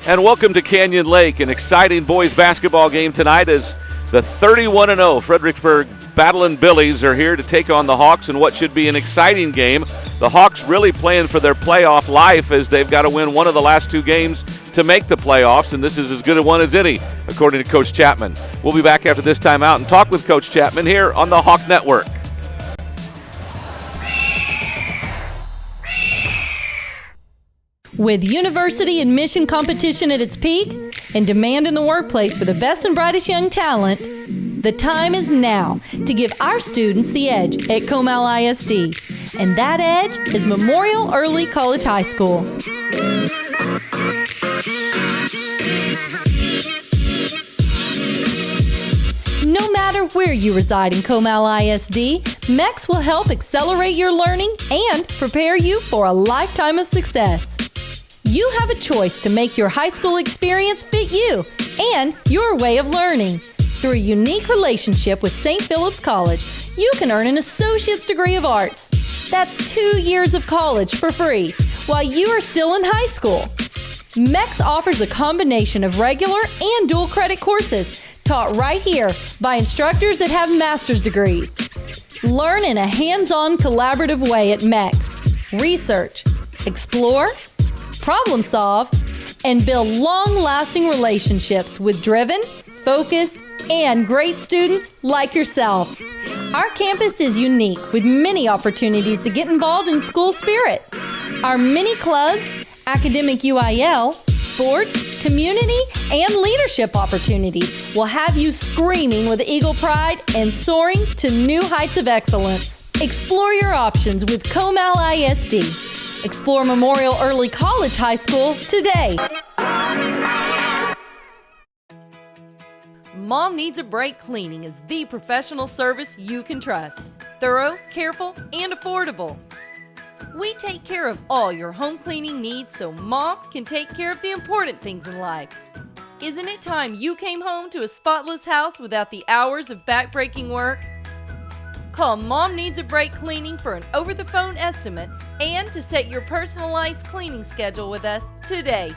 And welcome to Canyon Lake, an exciting boys basketball game tonight as the 31-0 Fredericksburg battling Billies are here to take on the Hawks in what should be an exciting game. The Hawks really playing for their playoff life as they've got to win one of the last two games to make the playoffs, and this is as good a one as any, according to Coach Chapman. We'll be back after this timeout and talk with Coach Chapman here on the Hawk Network. With university admission competition at its peak and demand in the workplace for the best and brightest young talent, the time is now to give our students the edge at Comal ISD. And that edge is Memorial Early College High School. No matter where you reside in Comal ISD, MEX will help accelerate your learning and prepare you for a lifetime of success. You have a choice to make your high school experience fit you and your way of learning. Through a unique relationship with St. Philip's College, you can earn an associate's degree of arts. That's 2 years of college for free while you are still in high school. MEX offers a combination of regular and dual credit courses taught right here by instructors that have master's degrees. Learn in a hands-on collaborative way at MEX. Research, explore, problem solve, and build long-lasting relationships with driven, focused, and great students like yourself. Our campus is unique with many opportunities to get involved in school spirit. Our many clubs, academic UIL, sports, community, and leadership opportunities will have you screaming with eagle pride and soaring to new heights of excellence. Explore your options with Comal ISD. Explore Memorial Early College High School today. Mom Needs a Break Cleaning is the professional service you can trust. Thorough, careful, and affordable. We take care of all your home cleaning needs so Mom can take care of the important things in life. Isn't it time you came home to a spotless house without the hours of back-breaking work? Call Mom Needs a Break Cleaning for an over-the-phone estimate and to set your personalized cleaning schedule with us today.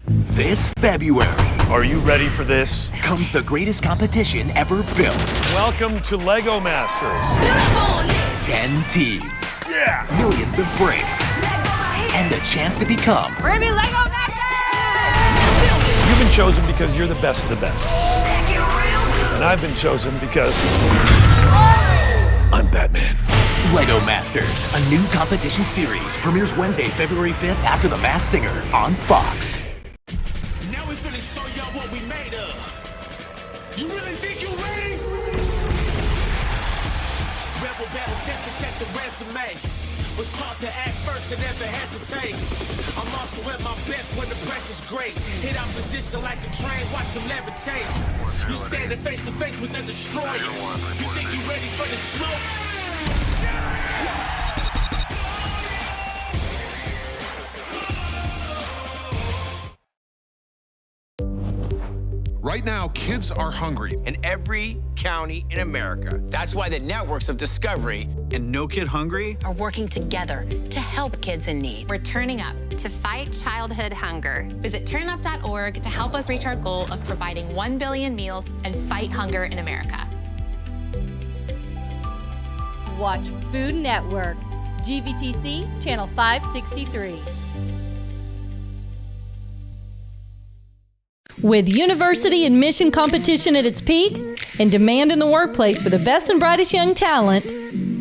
This February, are you ready for this? Comes the greatest competition ever built. Welcome to Lego Masters. 10 teams. Yeah! Millions of bricks. And the chance to become... We're gonna be Lego Masters! You've been chosen because you're the best of the best. And I've been chosen because... I'm Batman. Lego Masters, a new competition series, premieres Wednesday, February 5th after The Masked Singer on Fox. Now we finna show y'all what we made of. You really think you ready? Rebel battle test to check the resume. Was taught to act first and never hesitate. I'm also at my best when the pressure's great. Hit opposition like a train, watch them levitate. You standing face to face with the destroyer. You think you ready for the smoke? Right now, kids are hungry. In every county in America. That's why the networks of Discovery And No Kid Hungry are working together to help kids in need. We're turning up to fight childhood hunger. Visit turnup.org to help us reach our goal of providing 1 billion meals and fight hunger in America. Watch Food Network, GVTC, Channel 563. With university admission competition at its peak and demand in the workplace for the best and brightest young talent,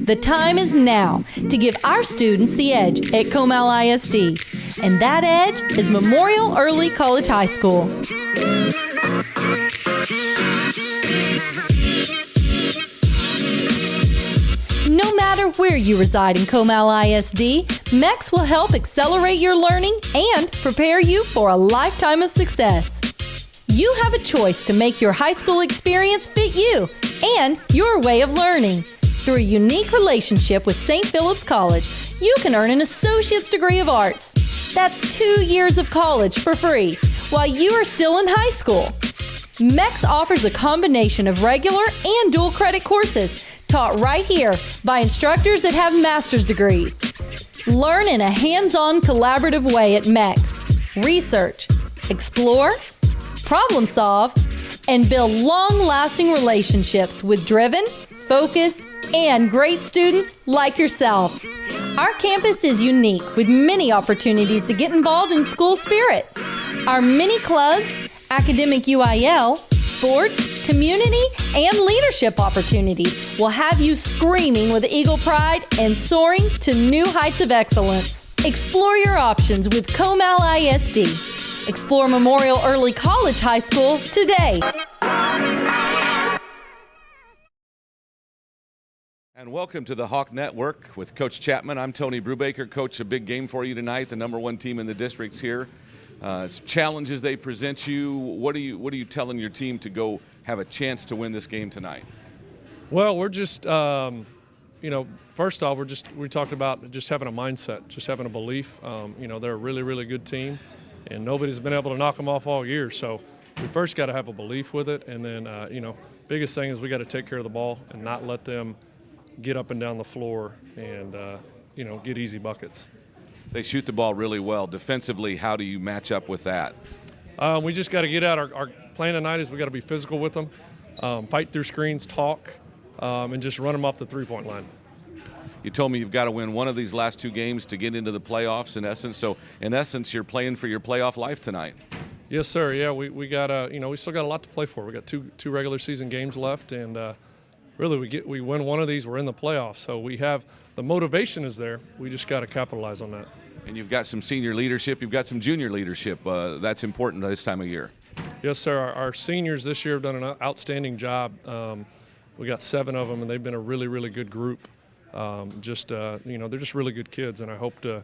the time is now to give our students the edge at Comal ISD. And that edge is Memorial Early College High School. No matter where you reside in Comal ISD, MEX will help accelerate your learning and prepare you for a lifetime of success. You have a choice to make your high school experience fit you and your way of learning. Through a unique relationship with St. Philip's College, you can earn an associate's degree of arts. That's 2 years of college for free while you are still in high school. MEX offers a combination of regular and dual credit courses taught right here by instructors that have master's degrees. Learn in a hands-on collaborative way at MEX. Research, explore, problem solve, and build long-lasting relationships with driven, focused, and great students like yourself. Our campus is unique with many opportunities to get involved in school spirit. Our many clubs, academic UIL, sports, community, and leadership opportunities will have you screaming with eagle pride and soaring to new heights of excellence. Explore your options with Comal ISD. Explore Memorial Early College High School today. And welcome to the Hawk Network with Coach Chapman. I'm Tony Brubaker. Coach, a big game for you tonight. The #1 team in the district's here. Challenges they present you. What are you telling your team to go have a chance to win this game tonight? Well, we're just, first off, we talked about just having a mindset, just having a belief. They're a really, really good team, and nobody's been able to knock them off all year. So we first got to have a belief with it, and then, biggest thing is we got to take care of the ball and not let them get up and down the floor and, get easy buckets. They shoot the ball really well. Defensively, how do you match up with that? We just got to get out. Our plan tonight is we got to be physical with them, fight through screens, talk, and just run them off the three-point line. You told me you've got to win one of these last 2 games to get into the playoffs, in essence. So, in essence, you're playing for your playoff life tonight. Yes, sir. Yeah, we got we still got a lot to play for. We got two regular season games left, and really we win one of these, we're in the playoffs. So we have the motivation is there. We just got to capitalize on that. And you've got some senior leadership. You've got some junior leadership. That's important this time of yeyear. Yes, sir. Our seniors this year have done an outstanding job. We got 7 of them, and they've been a really, really good group. They're just really good kids, and I hope to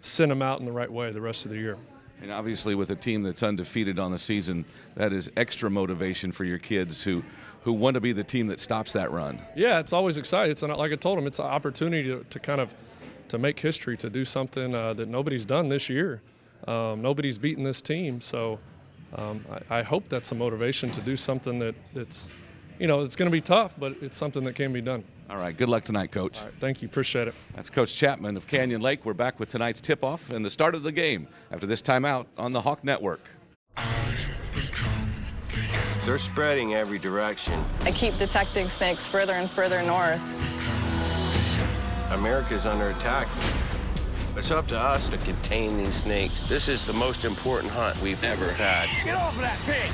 send them out in the right way the rest of the year. And obviously with a team that's undefeated on the season, that is extra motivation for your kids who want to be the team that stops that run. Yeah, it's always exciting. It's like I told them, it's an opportunity to kind of to make history, to do something that nobody's done this year. Nobody's beaten this team, so I hope that's a motivation to do something that's, it's going to be tough, but it's something that can be done. All right, good luck tonight, Coach. All right, thank you, appreciate it. That's Coach Chapman of Canyon Lake. We're back with tonight's tip-off and the start of the game after this timeout on the Hawk Network. They're spreading every direction. I keep detecting snakes further and further north. America's under attack. It's up to us to contain these snakes. This is the most important hunt we've ever had. Get off of that pig!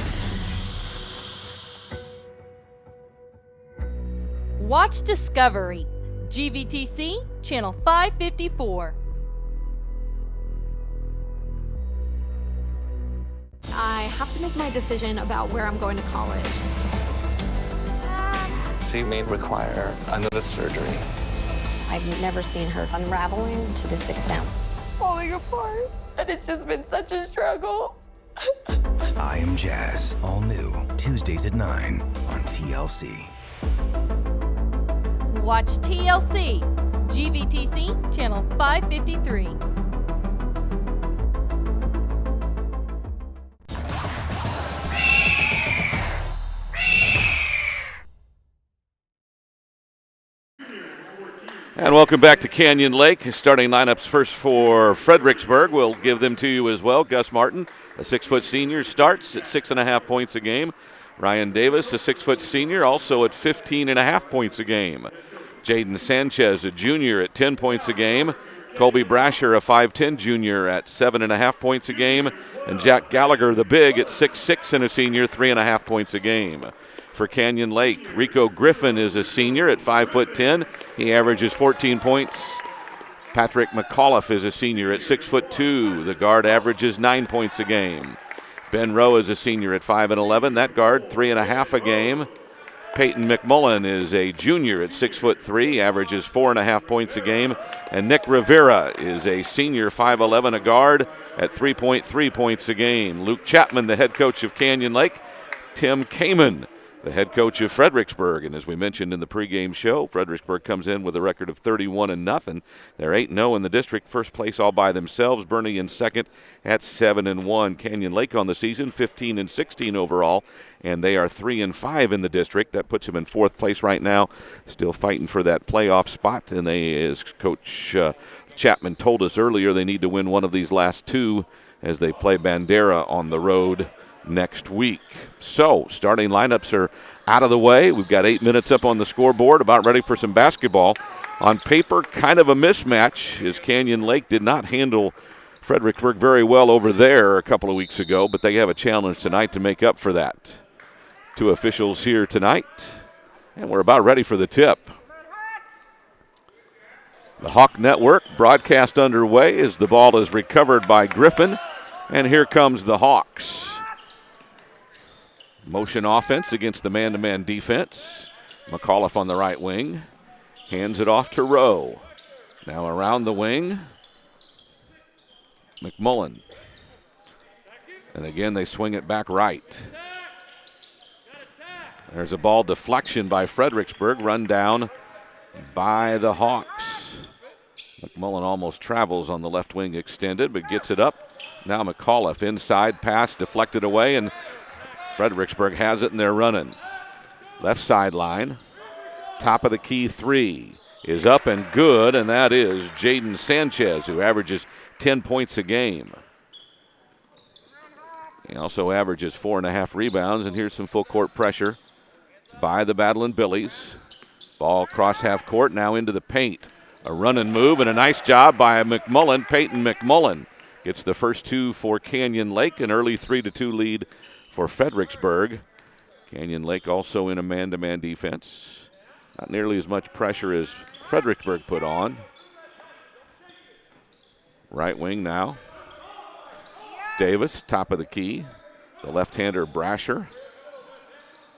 Watch Discovery, GVTC, Channel 554. I have to make my decision about where I'm going to college. She may require another surgery. I've never seen her unraveling to this extent. It's falling apart, and it's just been such a struggle. I Am Jazz, all new, Tuesdays at 9 on TLC. Watch TLC, GVTC, Channel 553. And welcome back to Canyon Lake. Starting lineups first for Fredericksburg. We'll give them to you as well. Gus Martin, a 6-foot senior, starts at 6.5 points a game. Ryan Davis, a 6-foot senior, also at 15.5 points a game. Jaden Sanchez, a junior, at 10 points a game. Colby Brasher, a 5'10 junior, at 7.5 points a game. And Jack Gallagher, the big, at 6'6 and a senior, 3.5 points a game. For Canyon Lake, Rico Griffin is a senior at 5'10". He averages 14 points. Patrick McAuliffe is a senior at 6'2". The guard averages 9 points a game. Ben Rowe is a senior at 5'11". That guard, 3.5 a game. Peyton McMullen is a junior at 6'3", averages 4.5 points a game. And Nick Rivera is a senior, 5'11", a guard at 3.3 points a game. Luke Chapman, the head coach of Canyon Lake. Tim Kamen, the head coach of Fredericksburg. And as we mentioned in the pregame show, Fredericksburg comes in with a record of 31-0. They're 8-0 in the district, first place all by themselves. Bernie in second at 7-1. Canyon Lake on the season, 15-16 overall, and they are 3-5 in the district. That puts them in fourth place right now, still fighting for that playoff spot. And they, as Coach Chapman told us earlier they need to win one of these last two as they play Bandera on the road next week. So, starting lineups are out of the way. We've got 8 minutes up on the scoreboard, about ready for some basketball. On paper, kind of a mismatch, as Canyon Lake did not handle Fredericksburg very well over there a couple of weeks ago, but they have a challenge tonight to make up for that. Two officials here tonight, and we're about ready for the tip. The Hawk Network broadcast underway as the ball is recovered by Griffin, and here comes the Hawks. Motion offense against the man-to-man defense. McAuliffe on the right wing. Hands it off to Rowe. Now around the wing. McMullen. And again, they swing it back right. There's a ball deflection by Fredericksburg, run down by the Hawks. McMullen almost travels on the left wing extended, but gets it up. Now McAuliffe inside pass deflected away, and Fredericksburg has it, and they're running. Left sideline. Top of the key three is up and good, and that is Jaden Sanchez, who averages 10 points a game. He also averages 4.5 rebounds, and here's some full court pressure by the Battlin' Billies. Ball across half court, now into the paint. A run and move, and a nice job by McMullen. Peyton McMullen gets the first two for Canyon Lake, an early 3-2 lead for Fredericksburg. Canyon Lake also in a man-to-man defense. Not nearly as much pressure as Fredericksburg put on. Right wing now. Davis, top of the key. The left-hander Brasher.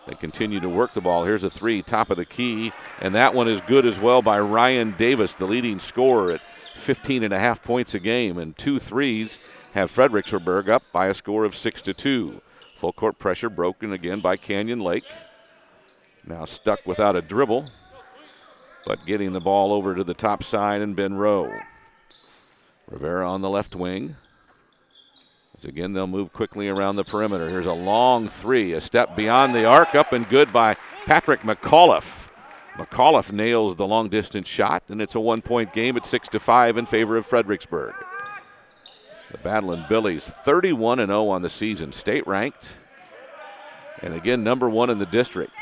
They continue to work the ball. Here's a three, top of the key, and that one is good as well by Ryan Davis, the leading scorer at 15.5 points a game, and 2 threes have Fredericksburg up by a score of 6-2. Full court pressure broken again by Canyon Lake. Now stuck without a dribble, but getting the ball over to the top side and Ben Rowe. Rivera on the left wing. As again, they'll move quickly around the perimeter. Here's a long three, a step beyond the arc, up and good by Patrick McAuliffe. McAuliffe nails the long-distance shot, and it's a 1-point game at 6-5 in favor of Fredericksburg. The Battlin' Billies 31-0 on the season, state-ranked, and again, number 1 in the district.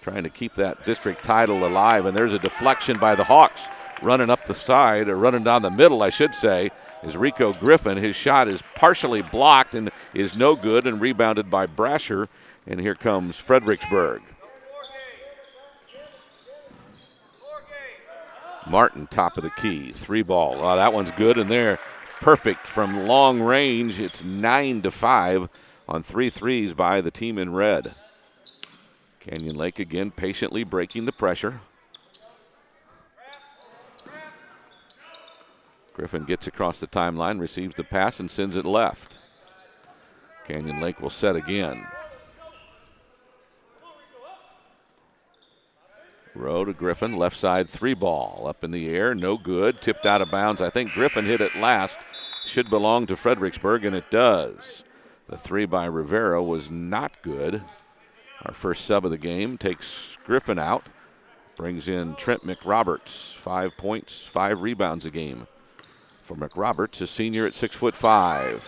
Trying to keep that district title alive, and there's a deflection by the Hawks. Running up the side, or running down the middle, I should say, is Rico Griffin. His shot is partially blocked and is no good, and rebounded by Brasher. And here comes Fredericksburg. Martin, top of the key, 3-ball. Oh, that one's good, and there, perfect from long range. It's 9-5 on 3 threes by the team in red. Canyon Lake again patiently breaking the pressure. Griffin gets across the timeline, receives the pass, and sends it left. Canyon Lake will set again. Rowe to Griffin, left side 3-ball. Up in the air, no good. Tipped out of bounds. I think Griffin hit it last. Should belong to Fredericksburg, and it does. The 3 by Rivera was not good. Our first sub of the game takes Griffin out. Brings in Trent McRoberts. 5 points, 5 rebounds a game for McRoberts, a senior at 6'5".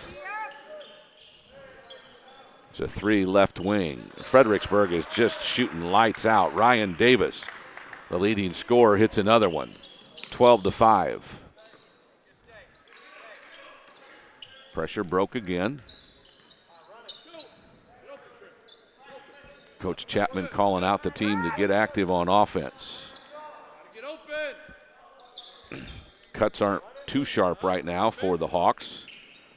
It's a 3 left wing. Fredericksburg is just shooting lights out. Ryan Davis, the leading scorer, hits another one. 12-5. Pressure broke again. Coach Chapman calling out the team to get active on offense. Cuts aren't too sharp right now for the Hawks.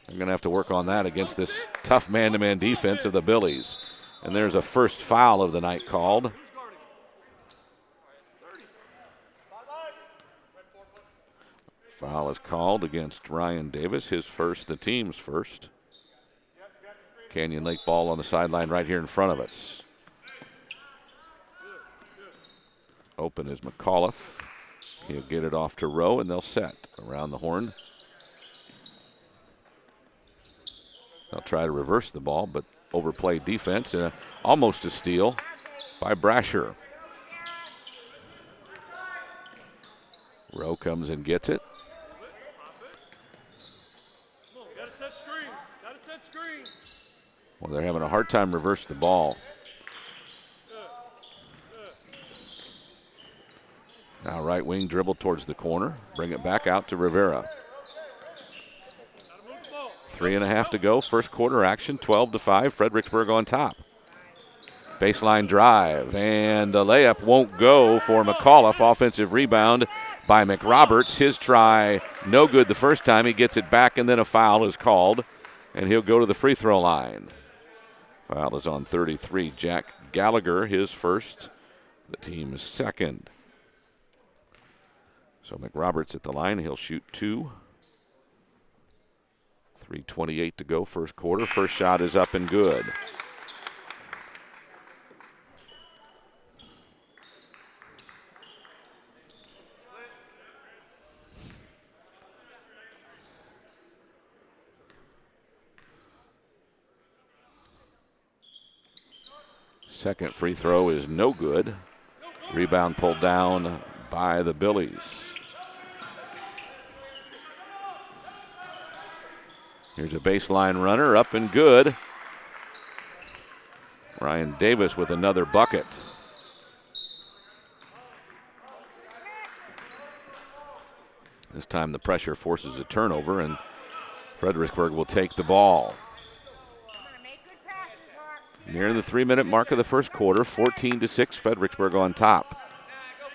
They're going to have to work on that against this tough man-to-man defense of the Billies. And there's a first foul of the night called. Foul is called against Ryan Davis, his first, the team's first. Canyon Lake ball on the sideline right here in front of us. Open is McAuliffe. He'll get it off to Rowe, and they'll set around the horn. They'll try to reverse the ball, but overplay defense, and almost a steal by Brasher. Rowe comes and gets it. Well, they're having a hard time reversing the ball. Now right wing dribble towards the corner. Bring it back out to Rivera. 3.5 to go. First quarter action, 12-5. Fredericksburg on top. Baseline drive, and the layup won't go for McAuliffe. Offensive rebound by McRoberts. His try, no good the first time. He gets it back, and then a foul is called, and he'll go to the free throw line. Foul is on 33. Jack Gallagher, his first. The team's second. So McRoberts at the line. He'll shoot 2. 3:28 to go, first quarter. First shot is up and good. Second free throw is no good. Rebound pulled down by the Billies. Here's a baseline runner, up and good. Ryan Davis with another bucket. This time the pressure forces a turnover, and Fredericksburg will take the ball. Near the 3-minute mark of the first quarter, 14-6, Fredericksburg on top.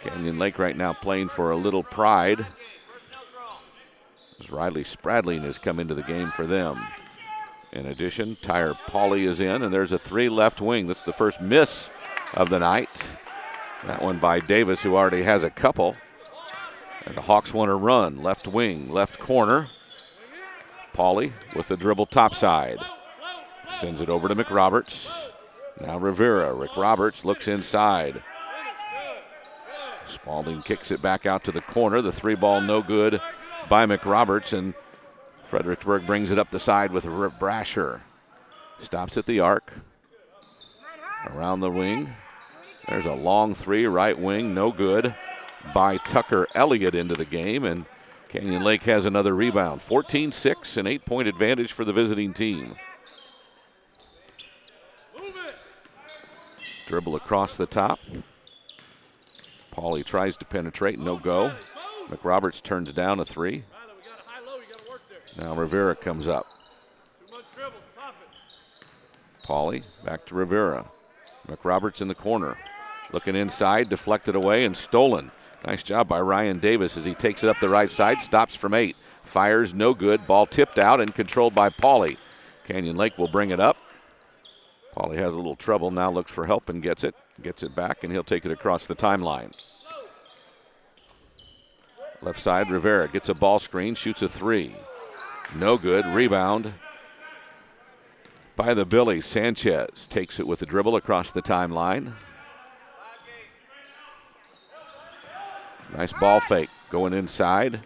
Canyon Lake right now playing for a little pride, as Riley Spradling has come into the game for them. In addition, Tyre Pauly is in, and there's a 3 left wing. That's the first miss of the night. That one by Davis, who already has a couple. And the Hawks want to run. Left wing, left corner. Pauly with the dribble topside. Sends it over to McRoberts. Now Rivera. Rick Roberts looks inside. Spalding kicks it back out to the corner. The 3 ball no good by McRoberts, and Fredericksburg brings it up the side with Brasher. Stops at the arc. Around the wing. There's a long 3, right wing, no good by Tucker Elliott into the game, and Canyon Lake has another rebound. 14-6, an 8-point advantage for the visiting team. Dribble across the top. Pauly tries to penetrate, no go. McRoberts turns down a 3. Now Rivera comes up. Pauly back to Rivera. McRoberts in the corner. Looking inside, deflected away and stolen. Nice job by Ryan Davis as he takes it up the right side, stops from 8. Fires, no good. Ball tipped out and controlled by Pauly. Canyon Lake will bring it up. Pauly has a little trouble, now looks for help and gets it. Gets it back, and he'll take it across the timeline. Left side, Rivera gets a ball screen, shoots a 3. No good. Rebound by the Billies. Sanchez takes it with a dribble across the timeline. Nice ball fake. Going inside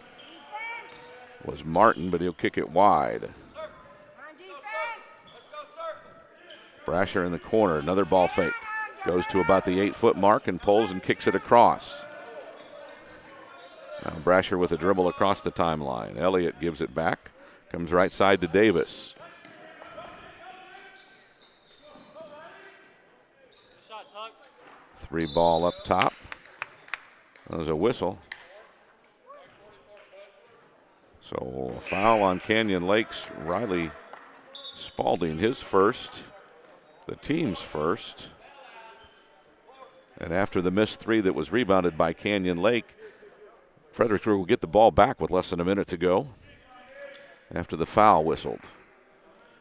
was Martin, but he'll kick it wide. Brasher in the corner. Another ball fake. Goes to about the 8-foot mark and pulls and kicks it across. Now Brasher with a dribble across the timeline. Elliott gives it back. Comes right side to Davis. Three ball up top. There's a whistle. So a foul on Canyon Lake's Riley Spalding, his first, the team's first. And after the missed 3 that was rebounded by Canyon Lake, Fredericksburg will get the ball back with less than a minute to go after the foul whistled.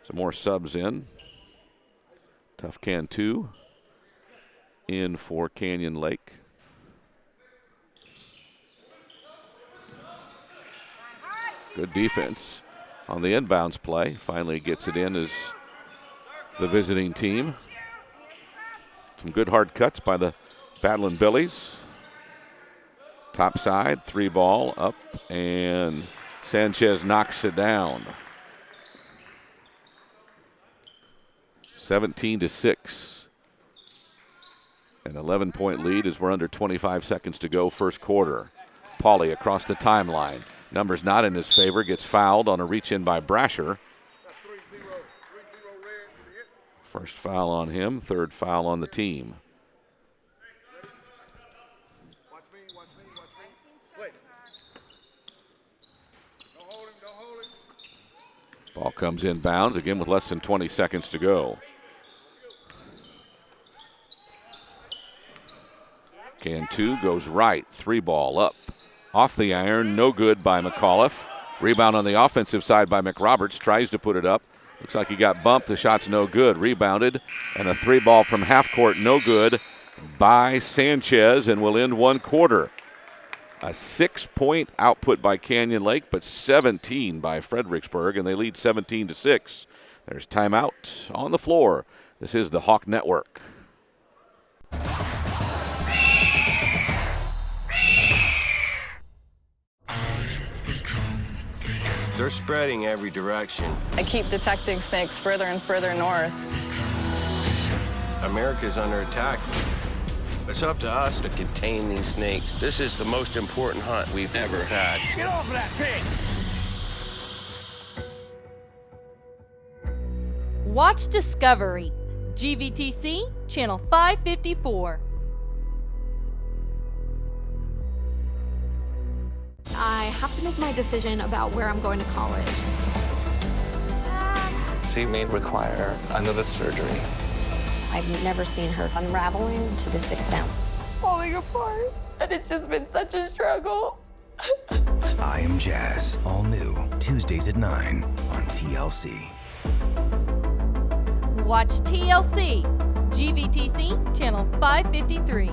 Some more subs in. Tough Can 2 in for Canyon Lake. Good defense on the inbounds play. Finally gets it in as the visiting team. Some good hard cuts by the Battling Billies. Top side, 3 ball up, and Sanchez knocks it down. 17-6. An 11-point lead as we're under 25 seconds to go, first quarter. Pauly across the timeline. Numbers not in his favor, gets fouled on a reach in by Brasher. First foul on him, third foul on the team. Ball comes in bounds again with less than 20 seconds to go. Cantu goes right, 3-ball up. Off the iron, no good by McAuliffe. Rebound on the offensive side by McRoberts, tries to put it up. Looks like he got bumped, the shot's no good. Rebounded, and a 3-ball from half court, no good by Sanchez, and will end one quarter. A 6-point output by Canyon Lake, but 17 by Fredericksburg, and they lead 17-6. There's timeout on the floor. This is the Hawk Network. They're spreading every direction. I keep detecting snakes further and further north. America's under attack. It's up to us to contain these snakes. This is the most important hunt we've ever had. Get off of that pig! Watch Discovery, GVTC, Channel 554. I have to make my decision about where I'm going to college. She may require another surgery. I've never seen her unraveling to this extent. It's falling apart, and it's just been such a struggle. I Am Jazz, all new, Tuesdays at 9 on TLC. Watch TLC, GVTC, Channel 553.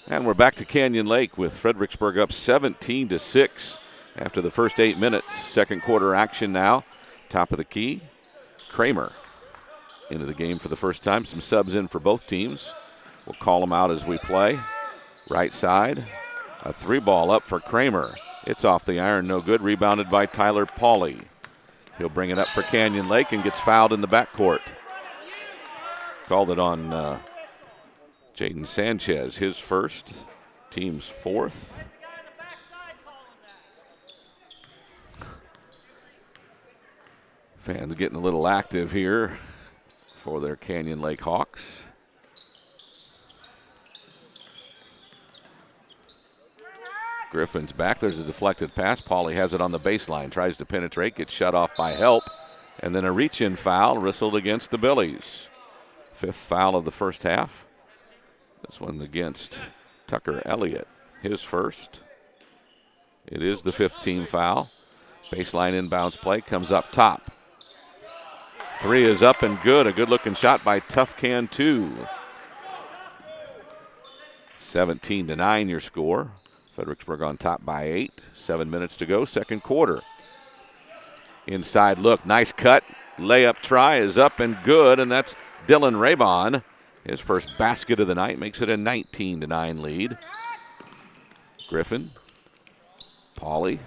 And we're back to Canyon Lake with Fredericksburg up 17-6 after the first 8 minutes. Second quarter action now. Top of the key. Kramer into the game for the first time. Some subs in for both teams. We'll call them out as we play. Right side. A 3-ball up for Kramer. It's off the iron, no good. Rebounded by Tyler Pauly. He'll bring it up for Canyon Lake and gets fouled in the backcourt. Called it on Jaden Sanchez, his first, team's fourth. Fans getting a little active here for their Canyon Lake Hawks. Griffin's back. There's a deflected pass. Pauly has it on the baseline, tries to penetrate, gets shut off by Help, and then a reach-in foul whistled against the Billies. Fifth foul of the first half. This one against Tucker Elliott, his first. It is the 15th foul. Baseline inbounds play comes up top. 3 is up and good. A good-looking shot by Tough Cantu. 17-9 your score. Fredericksburg on top by 8. 7 minutes to go, second quarter. Inside look, nice cut. Layup try is up and good, and that's Dylan Raybon. His first basket of the night makes it a 19-9 lead. Griffin. Pauly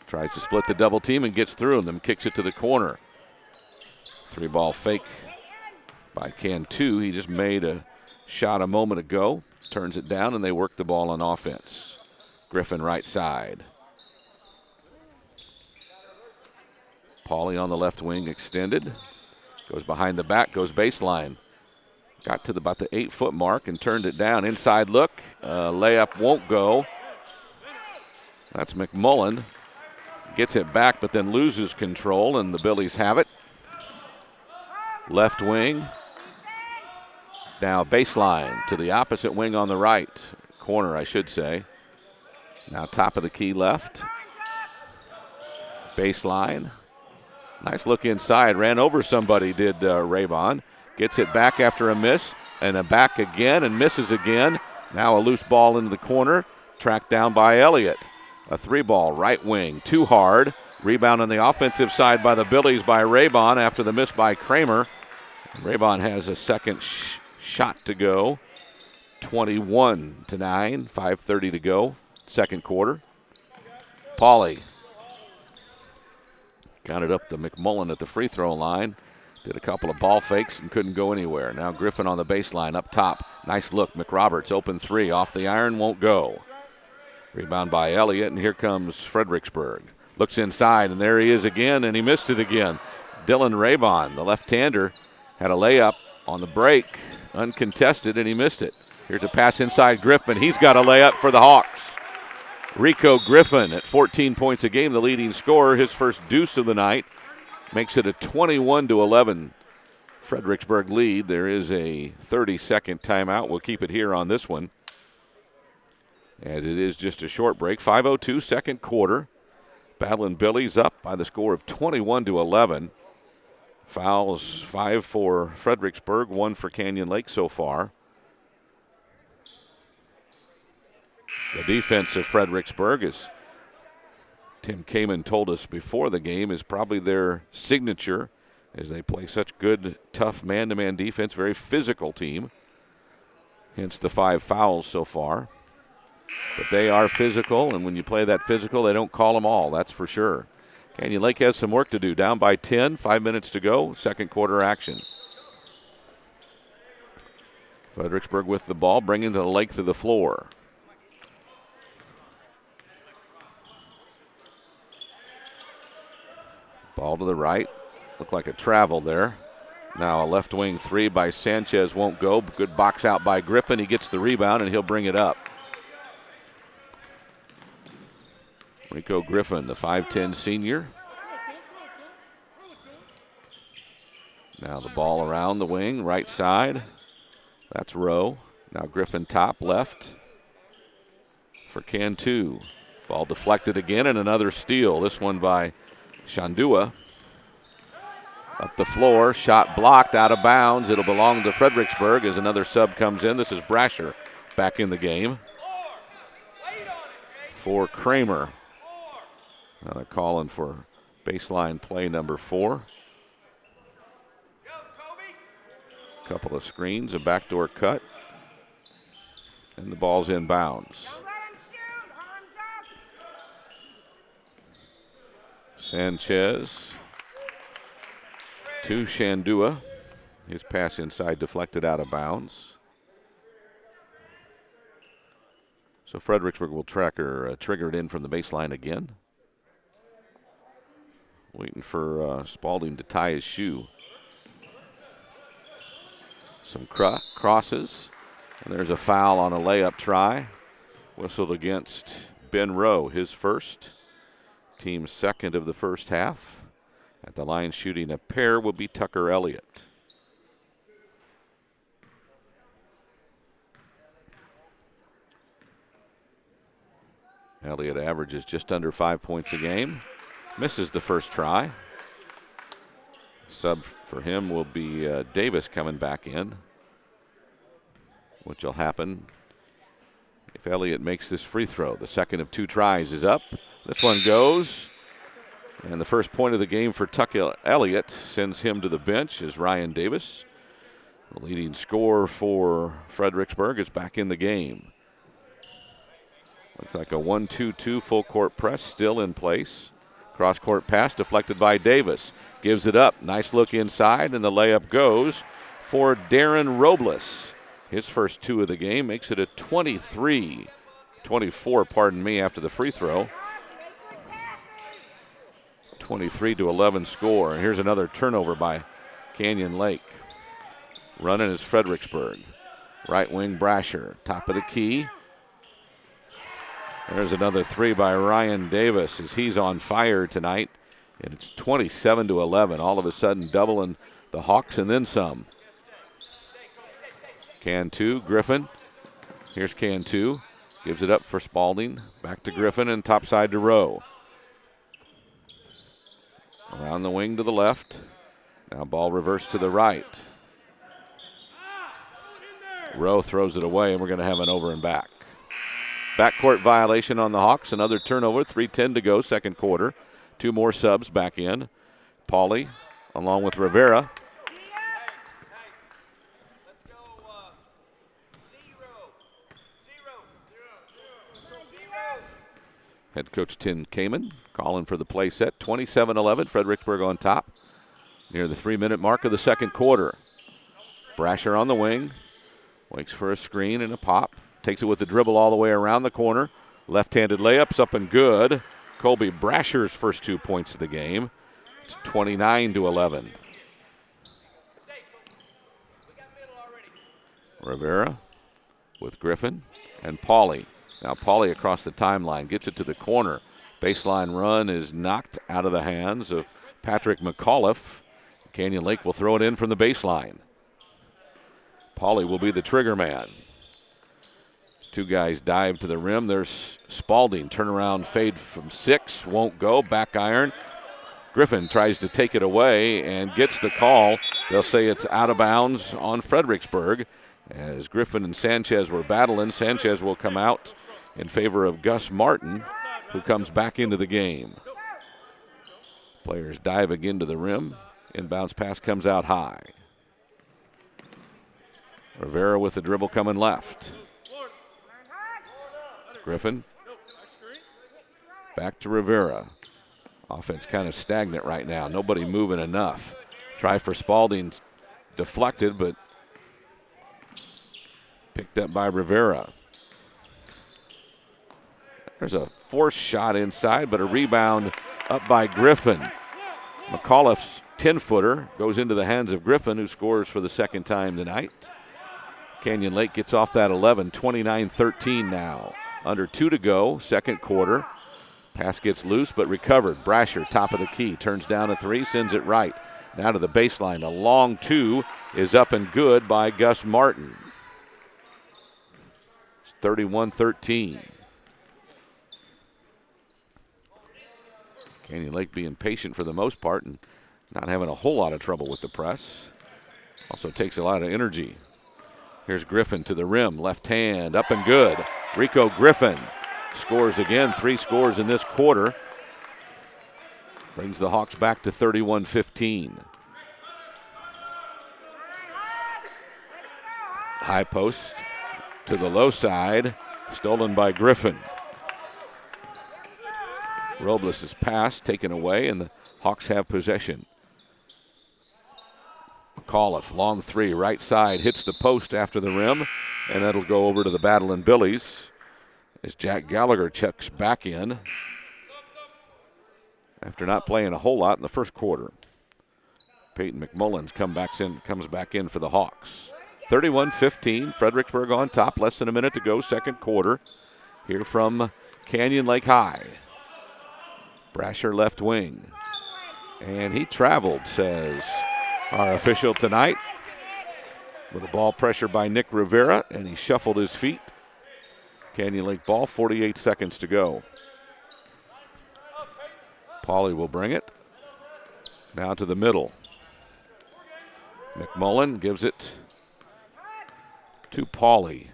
tries to split the double team and gets through, and then kicks it to the corner. 3-ball fake by Cantu. He just made a shot a moment ago. Turns it down, and they work the ball on offense. Griffin right side. Pauly on the left wing extended. Goes behind the back, goes baseline. Got to about the 8-foot mark and turned it down. Inside look, layup won't go. That's McMullen. Gets it back, but then loses control, and the Billies have it. Left wing. Now baseline to the opposite wing on the right. Corner, I should say. Now top of the key left. Baseline. Nice look inside. Ran over somebody, did Raybon. Gets it back after a miss, and a back again, and misses again. Now a loose ball into the corner. Tracked down by Elliott. A 3-ball, right wing, too hard. Rebound on the offensive side by the Billies by Raybon after the miss by Kramer. Raybon has a second shot to go. 21-9, 5:30 to go, second quarter. Pauly got it up to McMullen at the free throw line. Did a couple of ball fakes and couldn't go anywhere. Now Griffin on the baseline up top. Nice look. McRoberts open 3 off the iron, won't go. Rebound by Elliott, and here comes Fredericksburg. Looks inside, and there he is again, and he missed it again. Dylan Raybon, the left-hander, had a layup on the break, uncontested, and he missed it. Here's a pass inside Griffin. He's got a layup for the Hawks. Rico Griffin at 14 points a game, the leading scorer, his first deuce of the night, makes it a 21-11 Fredericksburg lead. There is a 30-second timeout. We'll keep it here on this one, as it is just a short break. 5:02, second quarter. Badland Billies up by the score of 21-11. Fouls, 5 for Fredericksburg, 1 for Canyon Lake so far. The defense of Fredericksburg, as Tim Kamen told us before the game, is probably their signature, as they play such good, tough man-to-man defense, very physical team. Hence the 5 fouls so far. But they are physical, and when you play that physical, they don't call them all, that's for sure. Canyon Lake has some work to do. Down by 10, 5 minutes to go, second quarter action. Fredericksburg with the ball, bringing the length of the floor. Ball to the right. Looked like a travel there. Now a left wing 3 by Sanchez won't go. Good box out by Griffin. He gets the rebound, and he'll bring it up. Rico Griffin, the 5'10 senior. Now the ball around the wing, right side. That's Rowe. Now Griffin top left for Cantu. Ball deflected again, and another steal. This one by Shandua. Up the floor, shot blocked, out of bounds. It'll belong to Fredericksburg as another sub comes in. This is Brasher back in the game for Kramer. Now they're calling for baseline play number 4. Couple of screens, a backdoor cut, and the ball's inbounds. Sanchez to Shandua. His pass inside deflected out of bounds. So Fredericksburg will trigger it in from the baseline again. Waiting for Spalding to tie his shoe. Some crosses, and there's a foul on a layup try. Whistled against Ben Rowe, his first. Team's second of the first half. At the line shooting a pair will be Tucker Elliott. Elliott averages just under 5 points a game. Misses the first try. Sub for him will be Davis coming back in, which will happen if Elliott makes this free throw. The second of 2 tries is up. This one goes. And the first point of the game for Tucker Elliott sends him to the bench as Ryan Davis, the leading scorer for Fredericksburg, is back in the game. Looks like a 1-2-2 full court press still in place. Cross-court pass deflected by Davis. Gives it up. Nice look inside, and the layup goes for Darren Robles. His first 2 of the game makes it a 24, pardon me, after the free throw. 23-11 score. And here's another turnover by Canyon Lake. Running is Fredericksburg. Right wing Brasher. Top of the key. There's another 3 by Ryan Davis as he's on fire tonight. And it's 27-11. All of a sudden doubling the Hawks and then some. Cantu, Griffin. Here's Cantu. Gives it up for Spalding. Back to Griffin and topside to Rowe. Around the wing to the left. Now ball reversed to the right. Rowe throws it away, and we're going to have an over and back. Backcourt violation on the Hawks. Another turnover. 3:10 to go, second quarter. 2 more subs back in. Pauly along with Rivera. Head coach Tim Kamen calling for the play set. 27-11, Fredericksburg on top. Near the 3-minute mark of the second quarter. Brasher on the wing. Waits for a screen and a pop. Takes it with the dribble all the way around the corner. Left-handed layups up and good. Colby Brasher's first 2 points of the game. It's 29-11. Rivera with Griffin and Pauly. Now Pauly across the timeline, gets it to the corner. Baseline run is knocked out of the hands of Patrick McAuliffe. Canyon Lake will throw it in from the baseline. Pauly will be the trigger man. Two guys dive to the rim. There's Spalding. Turnaround fade from 6. Won't go. Back iron. Griffin tries to take it away and gets the call. They'll say it's out of bounds on Fredericksburg. As Griffin and Sanchez were battling, Sanchez will come out in favor of Gus Martin, who comes back into the game. Players dive again to the rim. Inbounds pass comes out high. Rivera with the dribble coming left. Griffin. Back to Rivera. Offense kind of stagnant right now. Nobody moving enough. Try for Spalding. Deflected, but picked up by Rivera. There's a forced shot inside, but a rebound up by Griffin. McAuliffe's 10-footer goes into the hands of Griffin, who scores for the second time tonight. Canyon Lake gets off that 11, 29-13 now. Under 2 to go, second quarter. Pass gets loose, but recovered. Brasher, top of the key, turns down a 3, sends it right. Now to the baseline. A long 2 is up and good by Gus Martin. It's 31-13. Canyon Lake being patient for the most part and not having a whole lot of trouble with the press. Also takes a lot of energy. Here's Griffin to the rim, left hand, up and good. Rico Griffin scores again, 3 scores in this quarter. Brings the Hawks back to 31-15. High post to the low side, stolen by Griffin. Robles' pass taken away, and the Hawks have possession. McAuliffe, long 3, right side, hits the post after the rim, and that'll go over to the Battlin' Billies as Jack Gallagher checks back in after not playing a whole lot in the first quarter. Peyton McMullins comes back in for the Hawks. 31-15, Fredericksburg on top, less than a minute to go, second quarter. Here from Canyon Lake High. Brasher left wing. And he traveled, says our official tonight. With a ball pressure by Nick Rivera, and he shuffled his feet. Canyon Lake ball, 48 seconds to go. Pauly will bring it. Now to the middle. McMullen gives it to Pauly.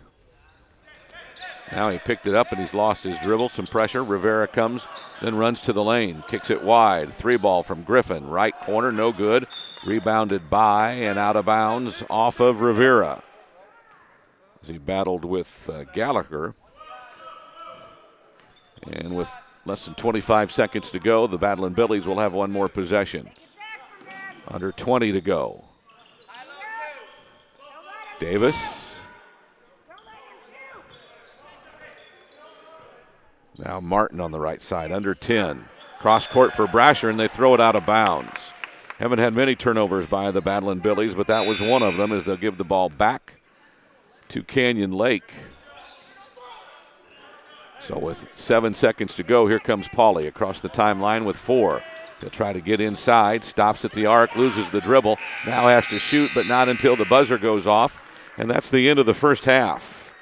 Now he picked it up and he's lost his dribble. Some pressure. Rivera comes, then runs to the lane. Kicks it wide. 3-ball from Griffin. Right corner, no good. Rebounded by and out of bounds off of Rivera. As he battled with Gallagher. And with less than 25 seconds to go, the Battlin' Billies will have one more possession. Under 20 to go. Davis. Now Martin on the right side, under 10. Cross court for Brasher, and they throw it out of bounds. Haven't had many turnovers by the Battlin' Billies, but that was one of them as they'll give the ball back to Canyon Lake. So with 7 seconds to go, here comes Pauly across the timeline with 4. He'll try to get inside, stops at the arc, loses the dribble. Now has to shoot, but not until the buzzer goes off. And that's the end of the first half.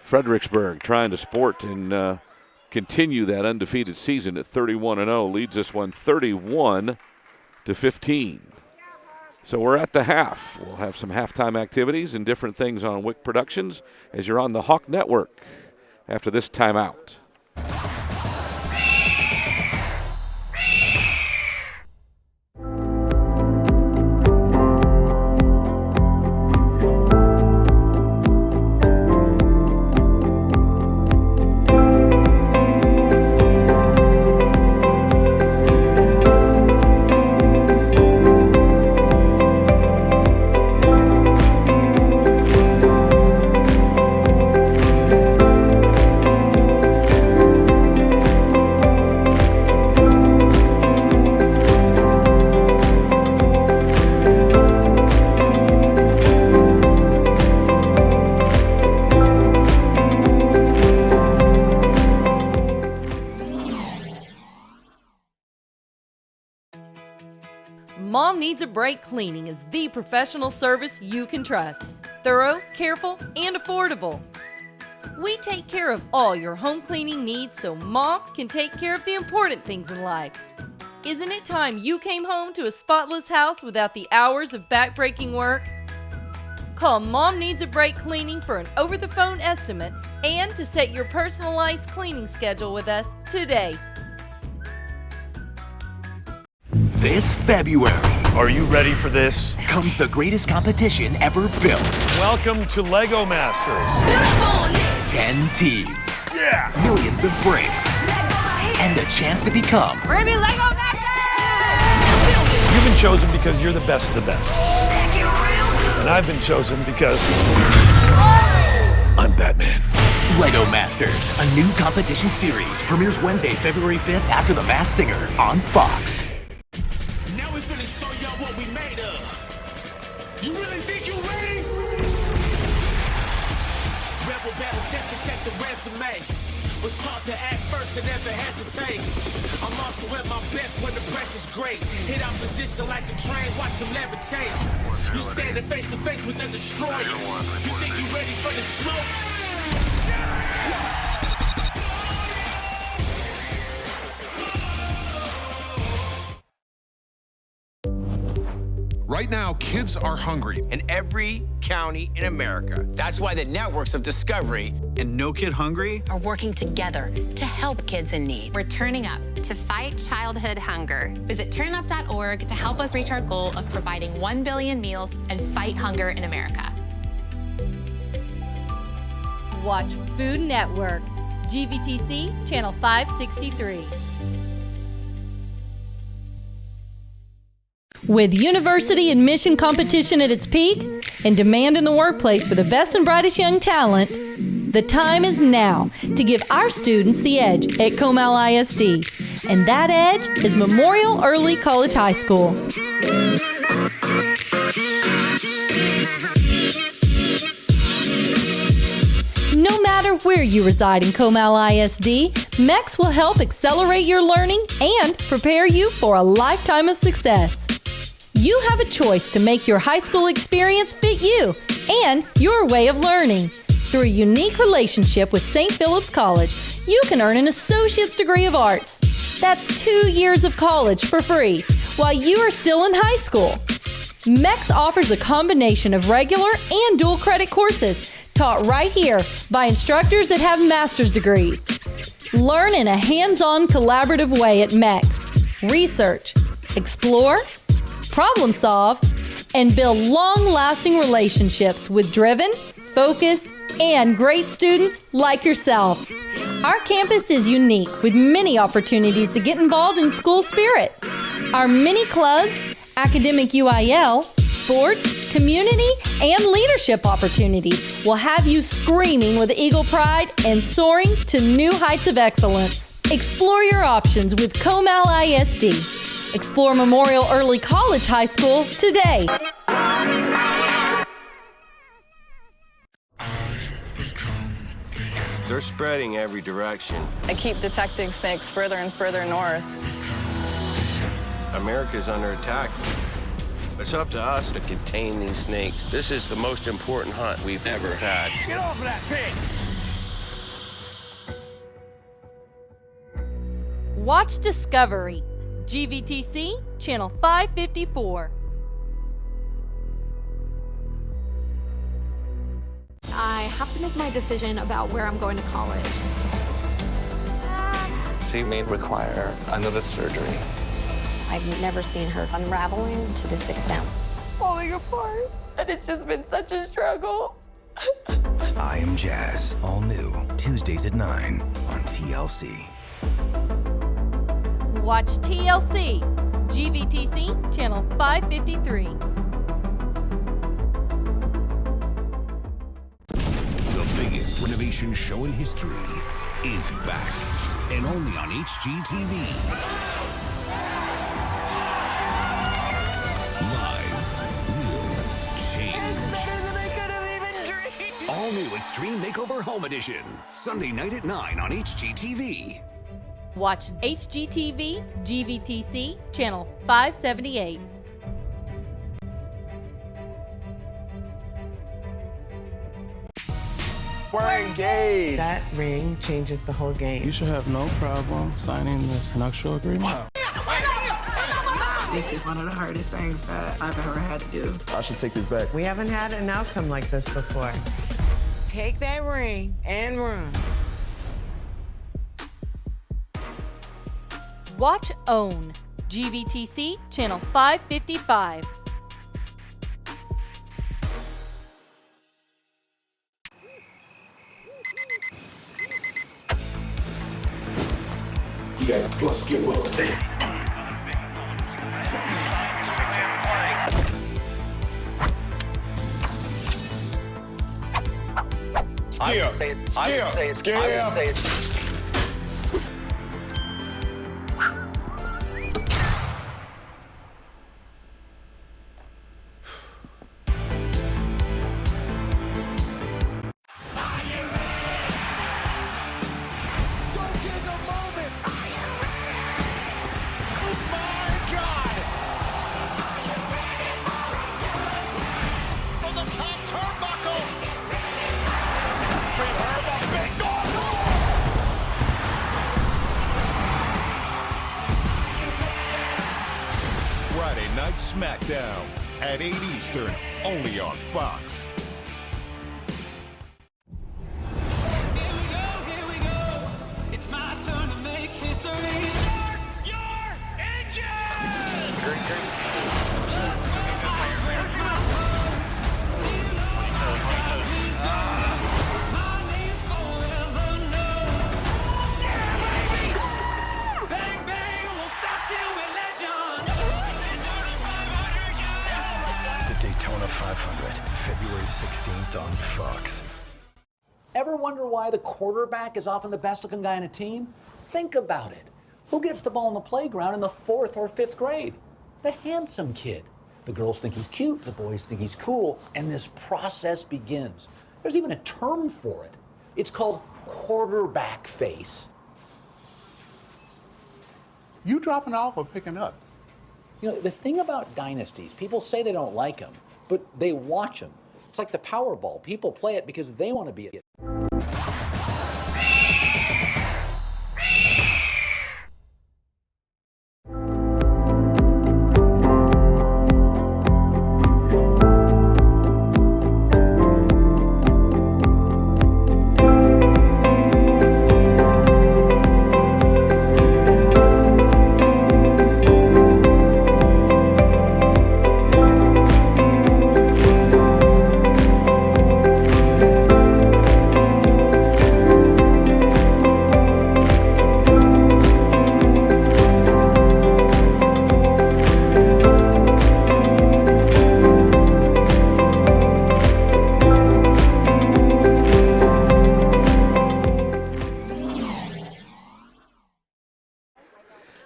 Fredericksburg trying to sport and continue that undefeated season at 31-0. Leads this one 31-15. So we're at the half. We'll have some halftime activities and different things on Wick Productions as you're on the Hawk Network after this timeout. Mom Needs a Break Cleaning is the professional service you can trust. Thorough, careful, and affordable. We take care of all your home cleaning needs so Mom can take care of the important things in life. Isn't it time you came home to a spotless house without the hours of back-breaking work? Call Mom Needs a Break Cleaning for an over-the-phone estimate and to set your personalized cleaning schedule with us today. This February, Are you ready for this? comes the greatest competition ever built. Welcome to Lego Masters. 10 teams, Yeah! millions of breaks, and the chance to become We're gonna be Lego Masters! You've been chosen because you're the best of the best. And I've been chosen because I'm Batman. Lego Masters, a new competition series, premieres Wednesday, February 5th after The Masked Singer on Fox. Now we finna show y'all what we made of. You really think you ready? Rebel battle test to check the resume. Was taught to act first and never hesitate. I'm also at my best when the pressure's great. Hit opposition like a train, watch them levitate. You standing face to face with a destroyer. You think you ready for the smoke? Right now, kids are hungry. In every county in America. That's why the networks of Discovery And No Kid Hungry? Are working together to help kids in need. We're turning up to fight childhood hunger. Visit turnup.org to help us reach our goal of providing 1 billion meals and fight hunger in America. Watch Food Network, GVTC, Channel 563. With university admission competition at its peak and demand in the workplace for the best and brightest young talent, the time is now to give our students the edge at Comal ISD. And that edge is Memorial Early College High School. No matter where you reside in Comal ISD, MEX will help accelerate your learning and prepare you for a lifetime of success. You have a choice to make your high school experience fit you and your way of learning. Through a unique relationship with St. Philip's College, you can earn an associate's degree of arts. That's 2 years of college for free while you are still in high school. MEX offers a combination of regular and dual credit courses taught right here by instructors that have master's degrees. Learn in a hands-on collaborative way at MEX. Research, explore, problem solve, and build long-lasting relationships with driven, focused, and great students like yourself. Our campus is unique with many opportunities to get involved in school spirit. Our many clubs, academic UIL, sports, community, and leadership opportunities will have you screaming with eagle pride and soaring to new heights of excellence. Explore your options with Comal ISD. Explore Memorial Early College High School today. They're spreading every direction. I keep detecting snakes further and further north. America's under attack. It's up to us to contain these snakes. This is the most important hunt we've ever had. Get off of that pig! Watch Discovery, GVTC, Channel 554. I have to make my decision about where I'm going to college. She may require another surgery. I've never seen her unraveling to this extent. It's falling apart, and it's just been such a struggle. I Am Jazz, all new, Tuesdays at 9 on TLC. Watch TLC, GVTC, Channel 553. The biggest renovation show in history is back, and only on HGTV. Lives will change. It's better than I could have even dreamed. All new Extreme Makeover Home Edition, Sunday night at 9 on HGTV. Watch HGTV, GVTC, Channel 578. We're engaged. That ring changes the whole game. You should have no problem signing this nuptial agreement. This is one of the hardest things that I've ever had to do. I should take this back. We haven't had an outcome like this before. Take that ring and run. Watch OWN, GVTC, Channel 555. You gotta bust give up today. Skip. Friday Night SmackDown at 8 Eastern, only on Fox. Here we go. It's my turn to make history. Start your engine! Daytona 500, February 16th on Fox. Ever wonder why the quarterback is often the best looking guy on a team? Think about it. Who gets the ball in the playground in the 4th or 5th grade? The handsome kid. The girls think he's cute, the boys think he's cool, and this process begins. There's even a term for it. It's called quarterback face. You dropping off or picking up? You know, the thing about dynasties, people say they don't like them, but they watch them. It's like the Powerball. People play it because they want to be it.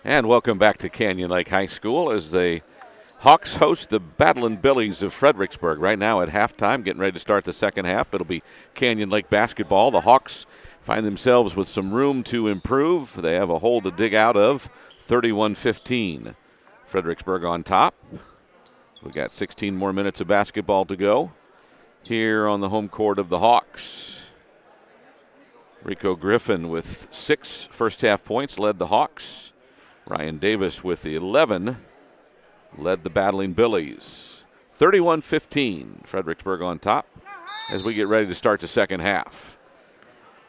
And welcome back to Canyon Lake High School as the Hawks host the Battlin' Billies of Fredericksburg. Right now at halftime, getting ready to start the second half. It'll be Canyon Lake basketball. The Hawks find themselves with some room to improve. They have a hole to dig out of, 31-15. Fredericksburg on top. We got 16 more minutes of basketball to go here on the home court of the Hawks. Rico Griffin with 6 first-half points led the Hawks. Ryan Davis with 11 led the Battling Billies. 31-15, Fredericksburg on top as we get ready to start the second half.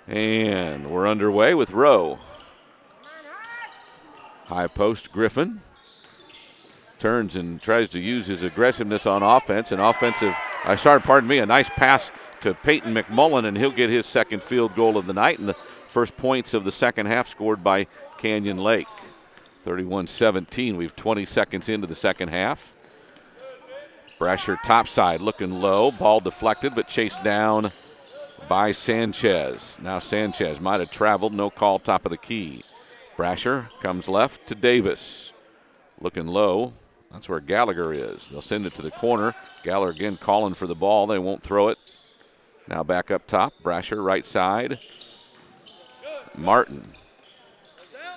And we're underway with Rowe. High post, Griffin turns and tries to use his aggressiveness on offense. A nice pass to Peyton McMullen, and he'll get his second field goal of the night, and the first points of the second half scored by Canyon Lake. 31-17. We've 20 seconds into the second half. Brasher topside looking low. Ball deflected but chased down by Sanchez. Now Sanchez might have traveled. No call, top of the key. Brasher comes left to Davis. Looking low. That's where Gallagher is. They'll send it to the corner. Gallagher again calling for the ball. They won't throw it. Now back up top. Brasher right side. Martin.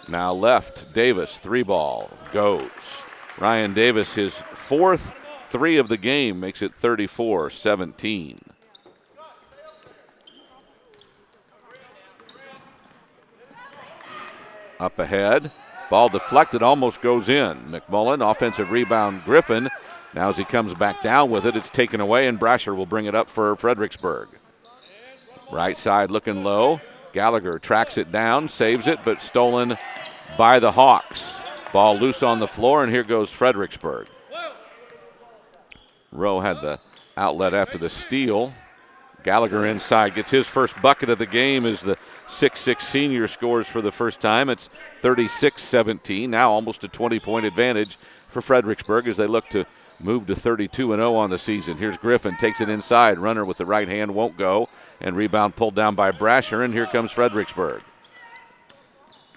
Now left, Davis, 3-ball, goes. Ryan Davis, his 4th 3 of the game, makes it 34-17. Up ahead. Ball deflected, almost goes in. McMullen, offensive rebound, Griffin. Now as he comes back down with it, it's taken away, and Brasher will bring it up for Fredericksburg. Right side looking low. Gallagher tracks it down, saves it, but stolen by the Hawks. Ball loose on the floor, and here goes Fredericksburg. Rowe had the outlet after the steal. Gallagher inside gets his first bucket of the game as the 6'6 senior scores for the first time. It's 36-17, now almost a 20-point advantage for Fredericksburg as they look to move to 32-0 on the season. Here's Griffin, takes it inside. Runner with the right hand won't go, and rebound pulled down by Brasher, and here comes Fredericksburg.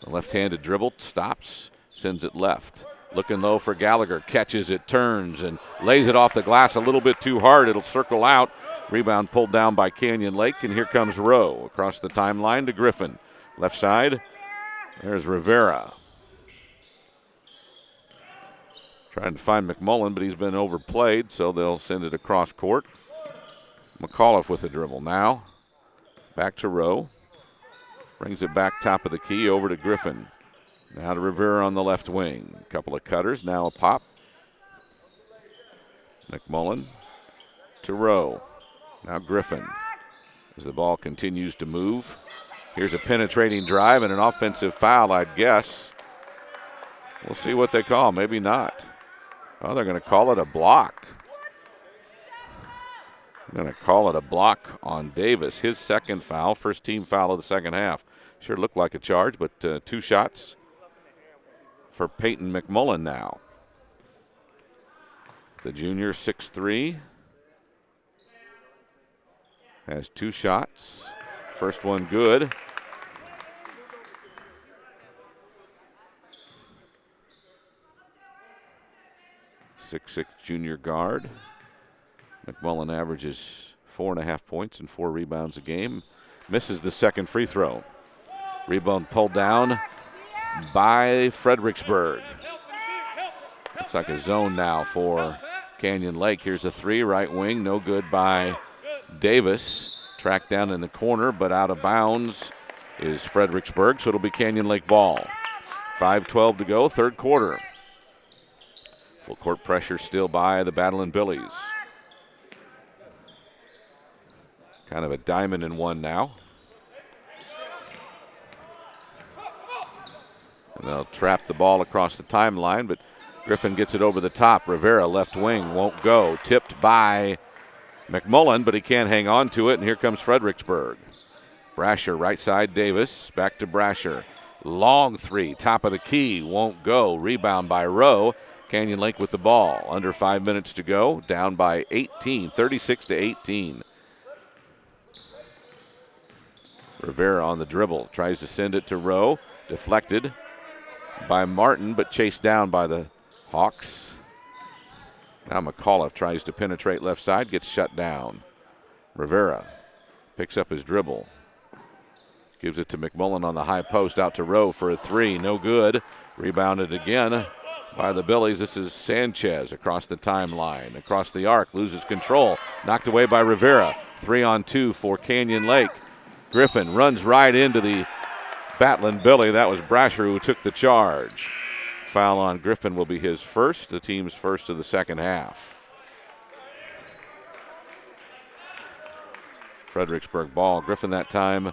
The left-handed dribble, stops, sends it left. Looking low for Gallagher, catches it, turns, and lays it off the glass a little bit too hard. It'll circle out. Rebound pulled down by Canyon Lake, and here comes Rowe across the timeline to Griffin. Left side, there's Rivera. Trying to find McMullen, but he's been overplayed, so they'll send it across court. McAuliffe with the dribble now. Back to Rowe. Brings it back top of the key over to Griffin. Now to Rivera on the left wing. A couple of cutters, now a pop. McMullen to Rowe. Now Griffin as the ball continues to move. Here's a penetrating drive and an offensive foul, I'd guess. We'll see what they call, maybe not. Oh, they're going to call it a block. Going to call it a block on Davis. His second foul, first team foul of the second half. Sure looked like a charge, but 2 shots for Peyton McMullen now. The junior, 6'3", has 2 shots. First one good. .6'6" junior guard. McMullen averages 4.5 points and 4 rebounds a game. Misses the second free throw. Rebound pulled down by Fredericksburg. Looks like a zone now for Canyon Lake. Here's a 3, right wing, no good by Davis. Tracked down in the corner, but out of bounds is Fredericksburg, so it'll be Canyon Lake ball. 5:12 to go, third quarter. Full court pressure still by the Battling Billies. Kind of a diamond in one now. And they'll trap the ball across the timeline, but Griffin gets it over the top. Rivera, left wing, won't go. Tipped by McMullen, but he can't hang on to it, and here comes Fredericksburg. Brasher, right side, Davis, back to Brasher. Long 3, top of the key, won't go. Rebound by Rowe. Canyon Lake with the ball. Under 5 minutes to go, down by 18, 36-18. Rivera on the dribble, tries to send it to Rowe. Deflected by Martin, but chased down by the Hawks. Now McAuliffe tries to penetrate left side, gets shut down. Rivera picks up his dribble. Gives it to McMullen on the high post, out to Rowe for a 3, no good. Rebounded again by the Billies. This is Sanchez across the timeline, across the arc, loses control. Knocked away by Rivera. 3-on-2 for Canyon Lake. Griffin runs right into the Battling Billy. That was Brasher who took the charge. Foul on Griffin will be his first, the team's first of the second half. Fredericksburg ball. Griffin that time,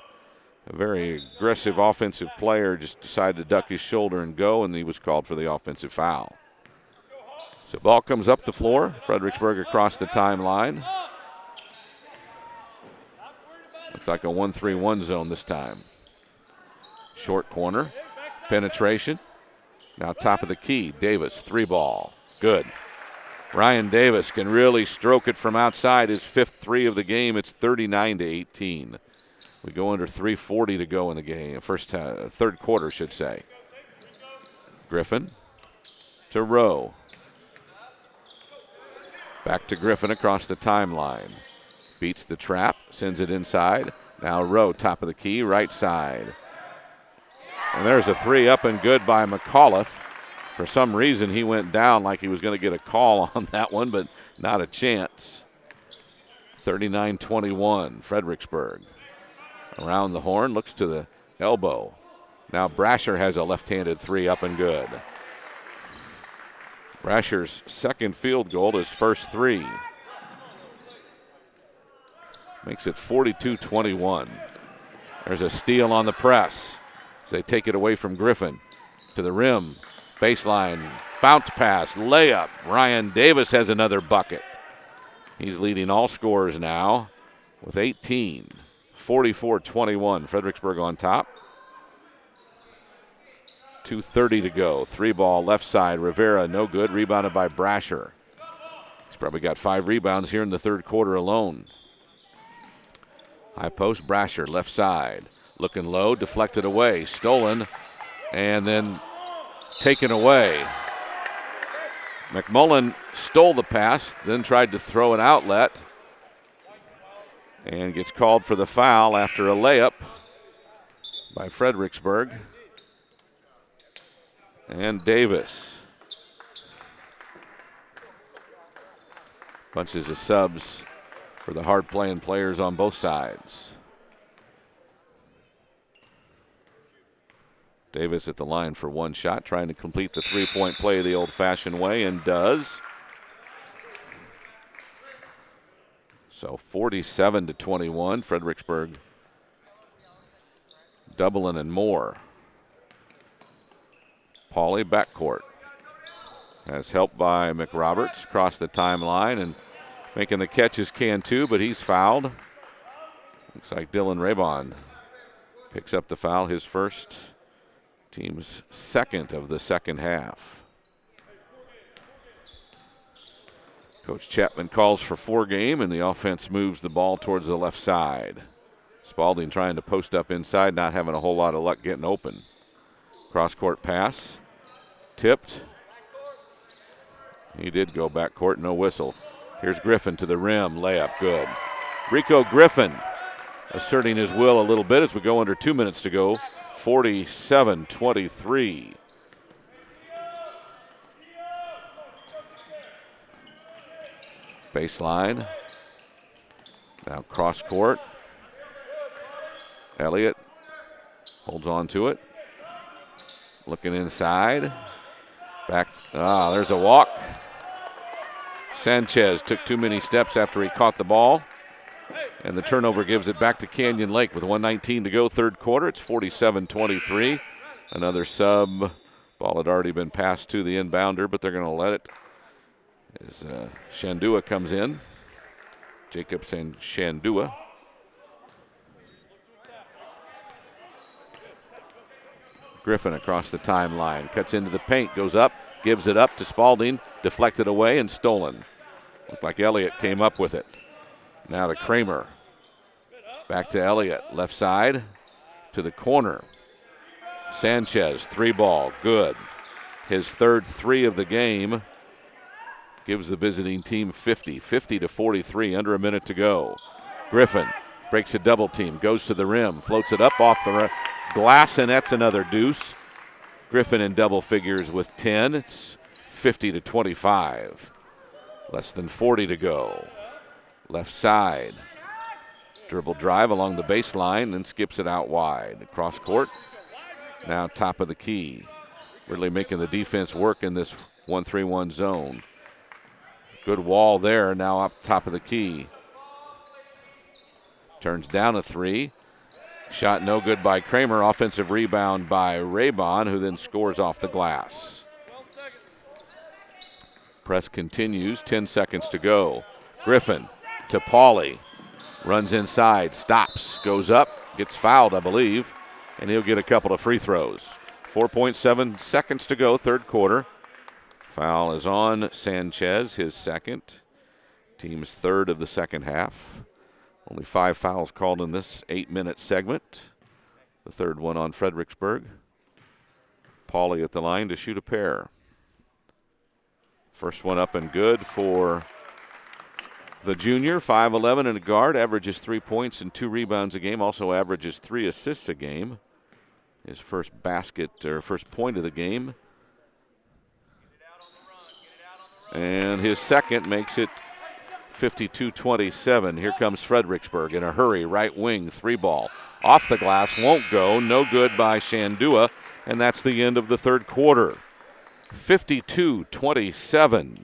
a very aggressive offensive player, just decided to duck his shoulder and go, and he was called for the offensive foul. So ball comes up the floor. Fredericksburg across the timeline. Looks like a 1-3-1 zone this time. Short corner, penetration. Now top of the key, Davis, 3-ball, good. Ryan Davis can really stroke it from outside, his 5th 3 of the game. It's 39-18. We go under 3:40 to go in the game, third quarter, should say. Griffin to Rowe. Back to Griffin across the timeline. Beats the trap, sends it inside. Now Rowe, top of the key, right side. And there's a 3 up and good by McAuliffe. For some reason, he went down like he was going to get a call on that one, but not a chance. 39-21, Fredericksburg. Around the horn, looks to the elbow. Now Brasher has a left-handed three up and good. Brasher's second field goal, his first three. Makes it 42-21. There's a steal on the press as they take it away from Griffin. To the rim, baseline, bounce pass, layup. Ryan Davis has another bucket. He's leading all scorers now with 18. 44-21, Fredericksburg on top. 2:30 to go. Three ball left side. Rivera, no good. Rebounded by Brasher. He's probably got 5 rebounds here in the third quarter alone. High post, Brasher, left side. Looking low, deflected away. Stolen, and then taken away. McMullen stole the pass, then tried to throw an outlet, and gets called for the foul after a layup by Fredericksburg. And Davis. Bunches of subs for the hard-playing players on both sides. Davis at the line for one shot, trying to complete the three-point play the old-fashioned way, and does. So 47-21, Fredericksburg doubling and more. Pauly backcourt. Has help by McRoberts across the timeline, and making the catches can too, but he's fouled. Looks like Dylan Raybon picks up the foul, his first, team's second of the second half. Coach Chapman calls for 4 game, and the offense moves the ball towards the left side. Spalding trying to post up inside, not having a whole lot of luck getting open. Cross-court pass, tipped. He did go backcourt, no whistle. Here's Griffin to the rim, layup, good. Rico Griffin asserting his will a little bit as we go under 2 minutes to go. 47-23. Baseline. Now cross court. Elliott holds on to it. Looking inside. Back. There's a walk. Sanchez took too many steps after he caught the ball. And the turnover gives it back to Canyon Lake with 1:19 to go, third quarter. It's 47-23. Another sub. Ball had already been passed to the inbounder, but they're going to let it as Shandua comes in. Jacob Shandua. Griffin across the timeline. Cuts into the paint, goes up, gives it up to Spalding. Deflected away and stolen. Looked like Elliott came up with it. Now to Kramer. Back to Elliott. Left side to the corner. Sanchez, 3-ball, good. His third 3 of the game gives the visiting team 50-43, under a minute to go. Griffin breaks a double team, goes to the rim, floats it up off the glass, and that's another deuce. Griffin in double figures with 10. It's 50-25. Less than 40 to go. Left side. Dribble drive along the baseline, then skips it out wide. Cross court. Now top of the key. Really making the defense work in this 1-3-1 zone. Good wall there, now up top of the key. Turns down a 3. Shot no good by Kramer. Offensive rebound by Raybon, who then scores off the glass. Press continues, 10 seconds to go. Griffin to Pauly. Runs inside, stops, goes up, gets fouled, I believe, and he'll get a couple of free throws. 4.7 seconds to go, third quarter. Foul is on Sanchez, his second. Team's third of the second half. Only 5 fouls called in this 8-minute segment. The third one on Fredericksburg. Pauly at the line to shoot a pair. First one up and good for the junior, 5'11" and a guard, averages 3 points and 2 rebounds a game, also averages 3 assists a game. His first basket, or first point of the game. And his second makes it 52-27. Here comes Fredericksburg in a hurry, right wing, 3-ball. off the glass, won't go. No good by Shandua, and that's the end of the third quarter. 52-27.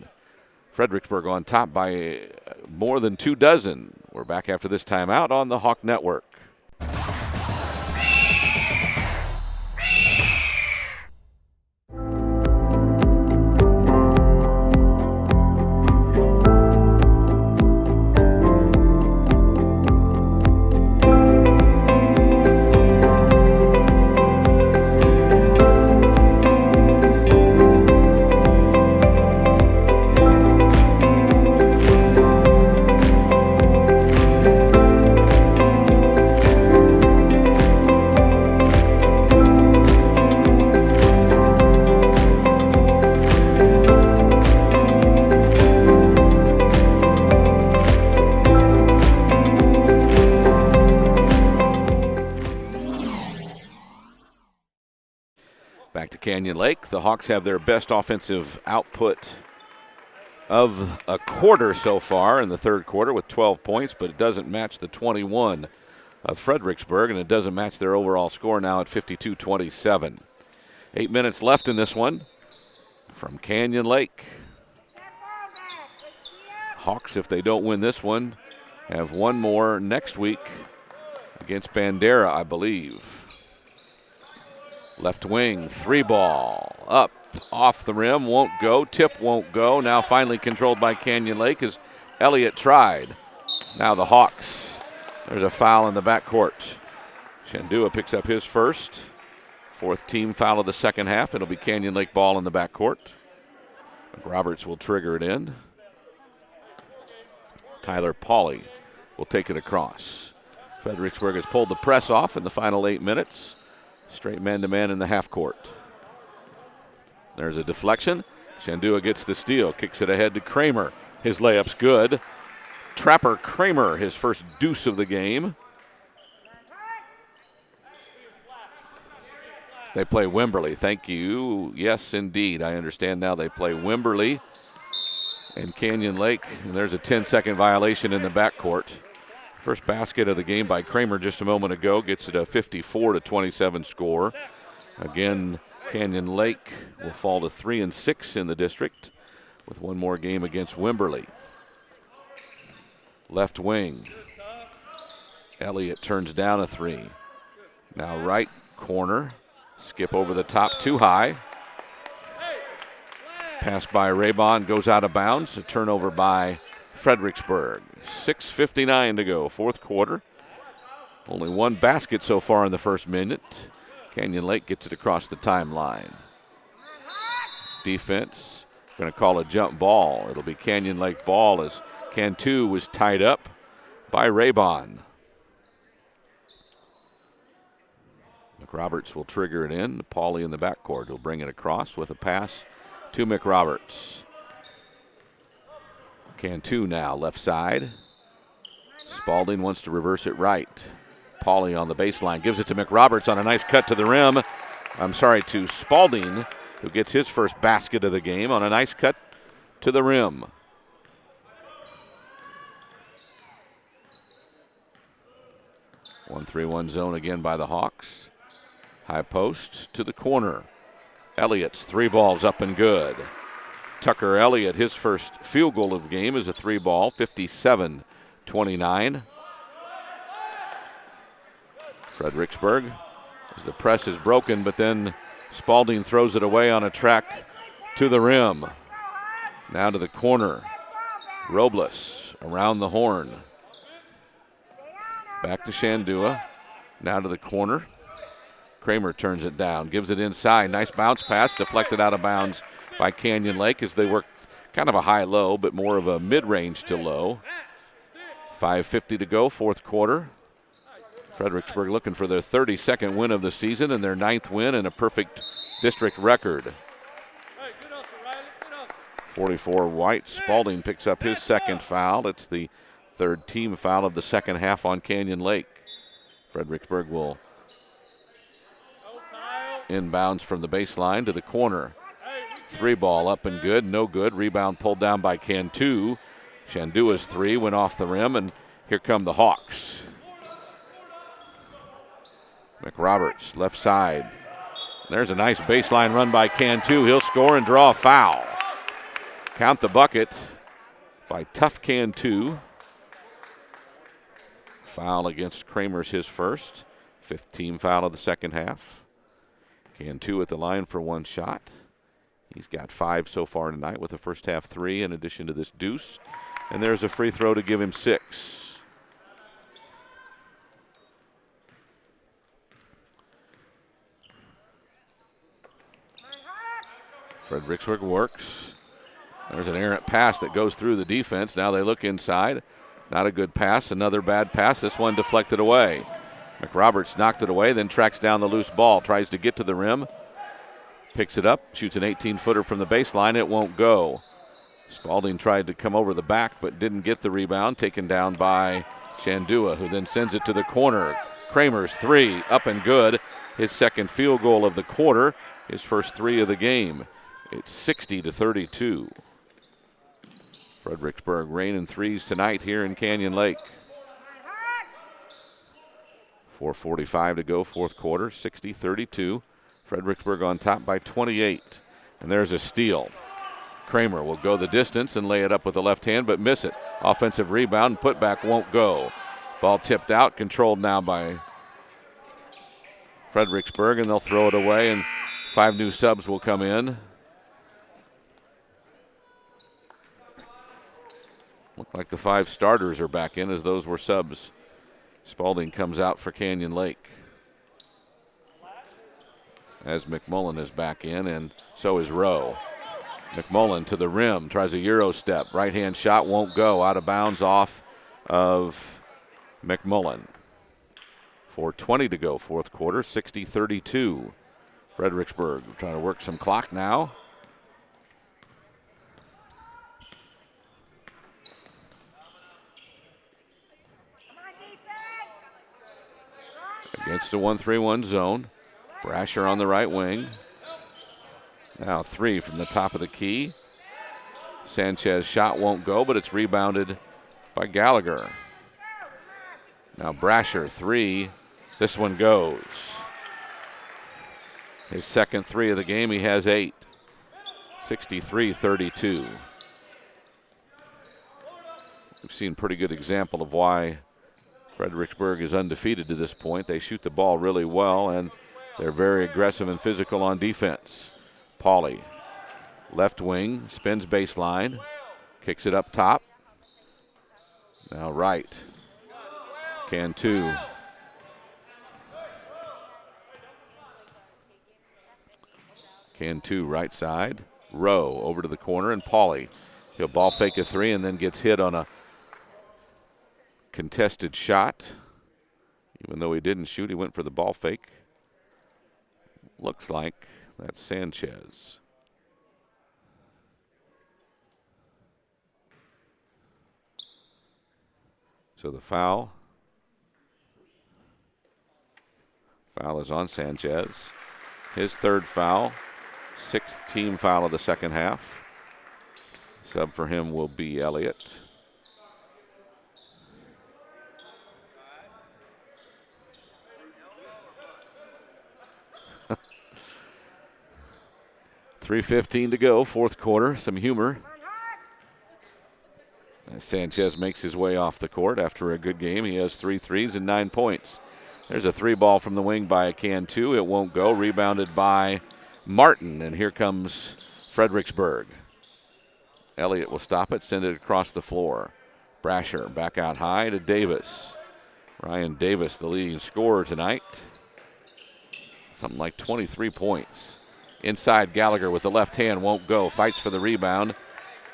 Fredericksburg on top by more than 2 dozen. We're back after this timeout on the Hawk Network. Back to Canyon Lake. The Hawks have their best offensive output of a quarter so far in the third quarter with 12 points, but it doesn't match the 21 of Fredericksburg, and it doesn't match their overall score now at 52-27. 8 minutes left in this one from Canyon Lake. Hawks, if they don't win this one, have one more next week against Bandera, I believe. Left wing, 3-ball, up, off the rim, won't go, tip won't go. Now finally controlled by Canyon Lake as Elliott tried. Now the Hawks. There's a foul in the backcourt. Shandua picks up his first. 4th team foul of the second half. It'll be Canyon Lake ball in the backcourt. Roberts will trigger it in. Tyler Pauly will take it across. Fredericksburg has pulled the press off in the final 8 minutes. Straight man-to-man in the half court. There's a deflection. Shandua gets the steal, kicks it ahead to Kramer. His layup's good. Trapper Kramer, his first deuce of the game. They play Wimberley, thank you. Yes, indeed, I understand now they play Wimberley and Canyon Lake. And there's a 10-second violation in the backcourt. First basket of the game by Kramer just a moment ago gets it a 54-27 score. Again, Canyon Lake will fall to 3-6 in the district with one more game against Wimberley. Left wing. Elliott turns down a 3. Now right corner. Skip over the top, too high. Pass by Raybon goes out of bounds. A turnover by Fredericksburg. 6:59 to go, fourth quarter. Only one basket so far in the first minute. Canyon Lake gets it across the timeline. Defense going to call a jump ball. It'll be Canyon Lake ball as Cantu was tied up by Raybon. McRoberts will trigger it in. Pauly in the backcourt will bring it across with a pass to McRoberts. Cantu now left side. Spalding wants to reverse it right. Pauly on the baseline gives it to McRoberts on a nice cut to the rim. To Spalding, who gets his first basket of the game on a nice cut to the rim. One 3-1 zone again by the Hawks. High post to the corner. Elliott's 3 balls up and good. Tucker Elliott, his first field goal of the game is a 3-ball, 57-29. Fredericksburg, as the press is broken, but then Spalding throws it away on a track to the rim. Now to the corner. Robles around the horn. Back to Shandua. Now to the corner. Kramer turns it down, gives it inside. Nice bounce pass, deflected out of bounds by Canyon Lake as they work kind of a high-low, but more of a mid-range to low. 5:50 to go, fourth quarter. Fredericksburg looking for their 32nd win of the season and their 9th win and a perfect district record. 44 White. Spalding picks up his second foul. It's the third team foul of the second half on Canyon Lake. Fredericksburg will inbounds from the baseline to the corner. 3-ball up and good, no good. Rebound pulled down by Cantu. Shandua's 3 went off the rim, and here come the Hawks. McRoberts, left side. There's a nice baseline run by Cantu. He'll score and draw a foul. Count the bucket by Tough Cantu. Foul against Kramer's his first. 5th team foul of the second half. Cantu at the line for one shot. He's got 5 so far tonight with a first half 3 in addition to this deuce. And there's a free throw to give him 6. Fredericksburg works. There's an errant pass that goes through the defense. Now they look inside. Not a good pass. Another bad pass. This one deflected away. McRoberts knocked it away, then tracks down the loose ball. Tries to get to the rim. Picks it up. Shoots an 18-footer from the baseline. It won't go. Spalding tried to come over the back but didn't get the rebound. Taken down by Shandua, who then sends it to the corner. Kramer's 3 up and good. His second field goal of the quarter. His first 3 of the game. It's 60-32. Fredericksburg raining 3s tonight here in Canyon Lake. 4:45 to go, fourth quarter, 60-32. Fredericksburg on top by 28. And there's a steal. Kramer will go the distance and lay it up with the left hand, but miss it. Offensive rebound, putback won't go. Ball tipped out, controlled now by Fredericksburg, and they'll throw it away, and 5 new subs will come in. Look like the 5 starters are back in as those were subs. Spalding comes out for Canyon Lake. As McMullen is back in, and so is Rowe. McMullen to the rim, tries a Euro step. Right-hand shot won't go. Out of bounds off of McMullen. 4:20 to go, fourth quarter, 60-32. Fredericksburg trying to work some clock now. Against a 1-3-1 zone. Brasher on the right wing. Now 3 from the top of the key. Sanchez shot won't go, but it's rebounded by Gallagher. Now Brasher 3. This one goes. His second 3 of the game. He has 8. 63-32. We've seen a pretty good example of why Fredericksburg is undefeated to this point. They shoot the ball really well, and they're very aggressive and physical on defense. Pauly, left wing, spins baseline, kicks it up top. Now right. Cantu. Cantu right side. Rowe over to the corner, and Pauly. He'll ball fake a 3 and then gets hit on a contested shot. Even though he didn't shoot, he went for the ball fake. Looks like that's Sanchez. So the foul. Foul is on Sanchez. His 3rd foul. 6th team foul of the second half. Sub for him will be Elliott. .3:15 to go, fourth quarter. Some humor. As Sanchez makes his way off the court after a good game. He has 3 threes and 9 points. There's a 3 ball from the wing by Cantu. It won't go. Rebounded by Martin, and here comes Fredericksburg. Elliott will stop it, send it across the floor. Brasher back out high to Davis. Ryan Davis, the leading scorer tonight. Something like 23 points. Inside, Gallagher with the left hand won't go. Fights for the rebound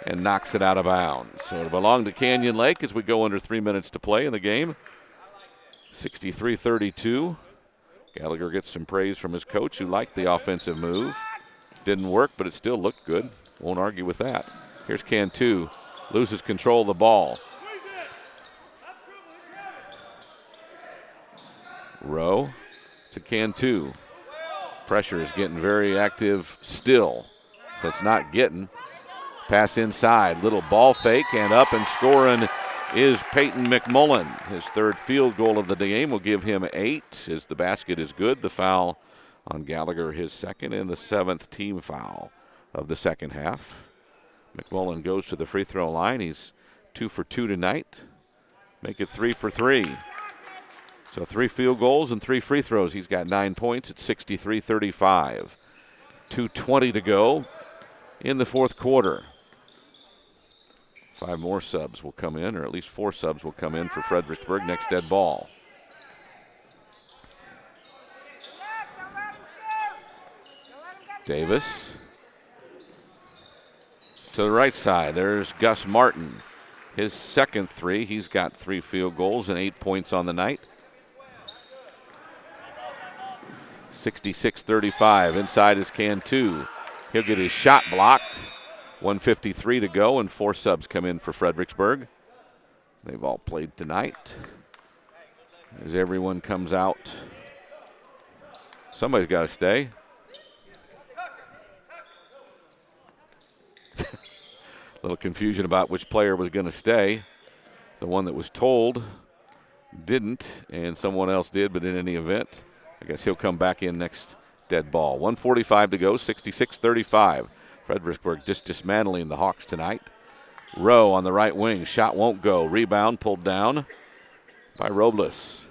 and knocks it out of bounds. So it'll belong to Canyon Lake as we go under 3 minutes to play in the game. 63-32. Gallagher gets some praise from his coach, who liked the offensive move. Didn't work, but it still looked good. Won't argue with that. Here's Cantu. Loses control of the ball. Rowe to Cantu. Pressure is getting very active still. So it's not getting. Pass inside. Little ball fake and up and scoring is Peyton McMullen. His third field goal of the game will give him 8 as the basket is good. The foul on Gallagher, his second, and the 7th team foul of the second half. McMullen goes to the free throw line. He's 2 for 2 tonight. Make it 3 for 3. So 3 field goals and 3 free throws. He's got 9 points at 63-35. 2:20 to go in the fourth quarter. 5 more subs will come in, or at least 4 subs will come in for Fredericksburg. Next dead ball. Davis to the right side. There's Gus Martin. His second 3. He's got 3 field goals and 8 points on the night. 66-35. Inside is Cantu. He'll get his shot blocked. 1:53 to go, and 4 subs come in for Fredericksburg. They've all played tonight. As everyone comes out, somebody's got to stay. A little confusion about which player was going to stay. The one that was told didn't, and someone else did, but in any event, I guess he'll come back in next dead ball. 1:45 to go, 66-35. Fredericksburg just dismantling the Hawks tonight. Rowe on the right wing. Shot won't go. Rebound pulled down by Robles.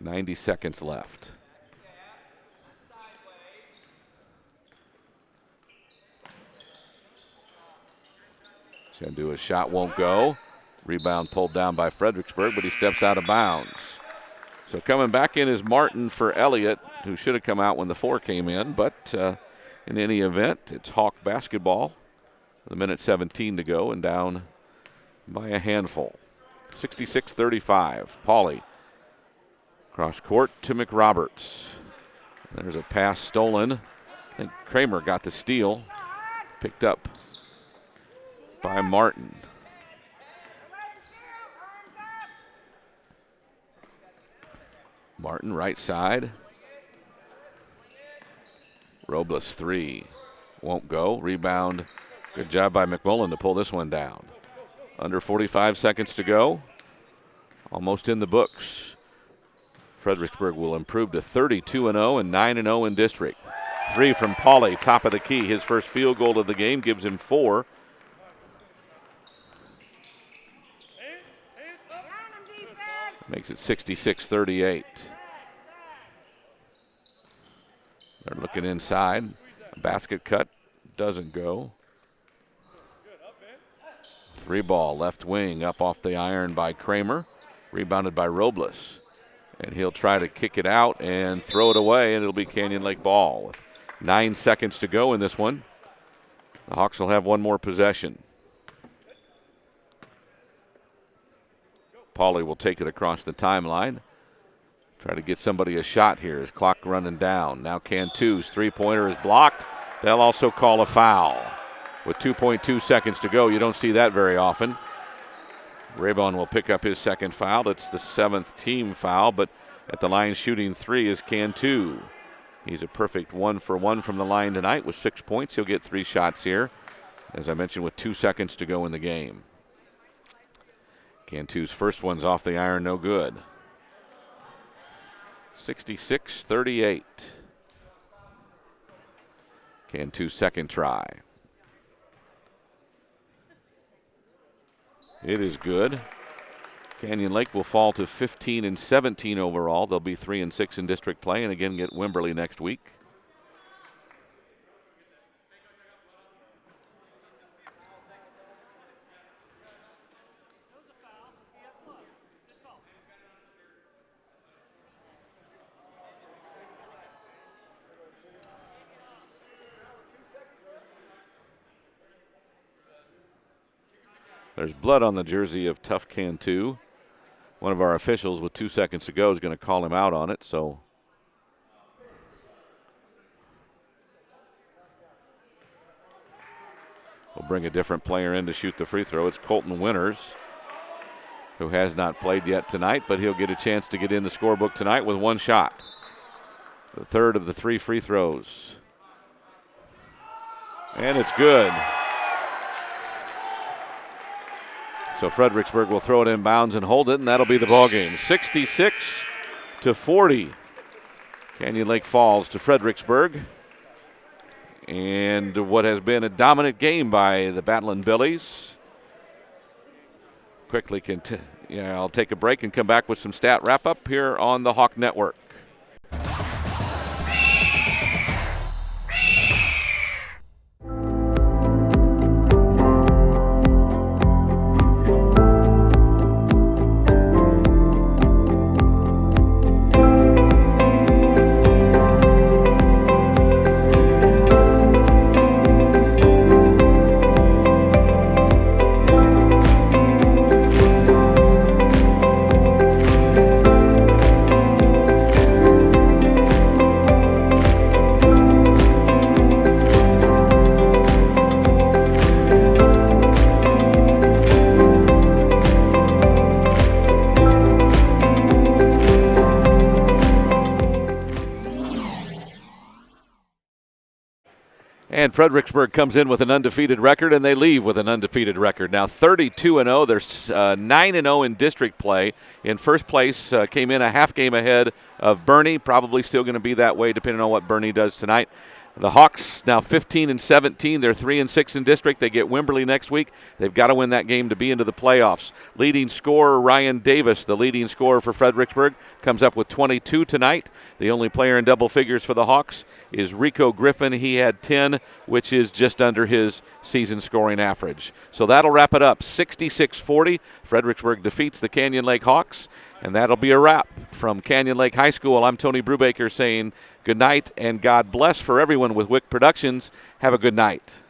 .90 seconds left. He's going to do a shot, won't go. Rebound pulled down by Fredericksburg, but he steps out of bounds. So coming back in is Martin for Elliott, who should have come out when the 4 came in. But in any event, it's Hawk basketball. The minute 17 to go and down by a handful. 66-35. Pauly cross court to McRoberts. There's a pass stolen. I think Kramer got the steal. Picked up by Martin. Martin, right side. Robles 3. Won't go. Rebound. Good job by McMullen to pull this one down. Under 45 seconds to go. Almost in the books. Fredericksburg will improve to 32-0 and 9-0 in district. 3 from Pauly, top of the key. His first field goal of the game gives him 4. Makes it 66-38. They're looking inside. A basket cut doesn't go. 3 ball, left wing, up off the iron by Kramer. Rebounded by Robles. And he'll try to kick it out and throw it away, and it'll be Canyon Lake ball. With 9 seconds to go in this one. The Hawks will have one more possession. Pauly will take it across the timeline. Try to get somebody a shot here. His clock running down. Now Cantu's 3-pointer is blocked. They'll also call a foul. With 2.2 seconds to go, you don't see that very often. Raybon will pick up his second foul. It's the 7th team foul, but at the line shooting 3 is Cantu. He's a perfect 1 for 1 from the line tonight with 6 points. He'll get 3 shots here, as I mentioned, with 2 seconds to go in the game. Cantu's first one's off the iron, no good. 66-38. Cantu's second try. It is good. Canyon Lake will fall to 15-17 overall. They'll be 3-6 in district play, and again get Wimberley next week. There's blood on the jersey of Tough Cantu. One of our officials with 2 seconds to go is going to call him out on it, so. We'll bring a different player in to shoot the free throw. It's Colton Winters, who has not played yet tonight, but he'll get a chance to get in the scorebook tonight with 1 shot. The third of the 3 free throws. And it's good. So Fredericksburg will throw it in bounds and hold it, and that'll be the ball game. 66-40. Canyon Lake falls to Fredericksburg. And what has been a dominant game by the Battling Billies. Quickly, I'll take a break and come back with some stat wrap-up here on the Hawk Network. And Fredericksburg comes in with an undefeated record, and they leave with an undefeated record. Now 32-0. They're 9-0 in district play. In first place, came in a half game ahead of Bernie. Probably still going to be that way depending on what Bernie does tonight. The Hawks now 15-17. They're 3-6 in district. They get Wimberley next week. They've got to win that game to be into the playoffs. Leading scorer Ryan Davis, the leading scorer for Fredericksburg, comes up with 22 tonight. The only player in double figures for the Hawks is Rico Griffin. He had 10, which is just under his season scoring average. So that'll wrap it up. 66-40. Fredericksburg defeats the Canyon Lake Hawks, and that'll be a wrap. From Canyon Lake High School, I'm Tony Brubaker saying good night and God bless for everyone with Wick Productions. Have a good night.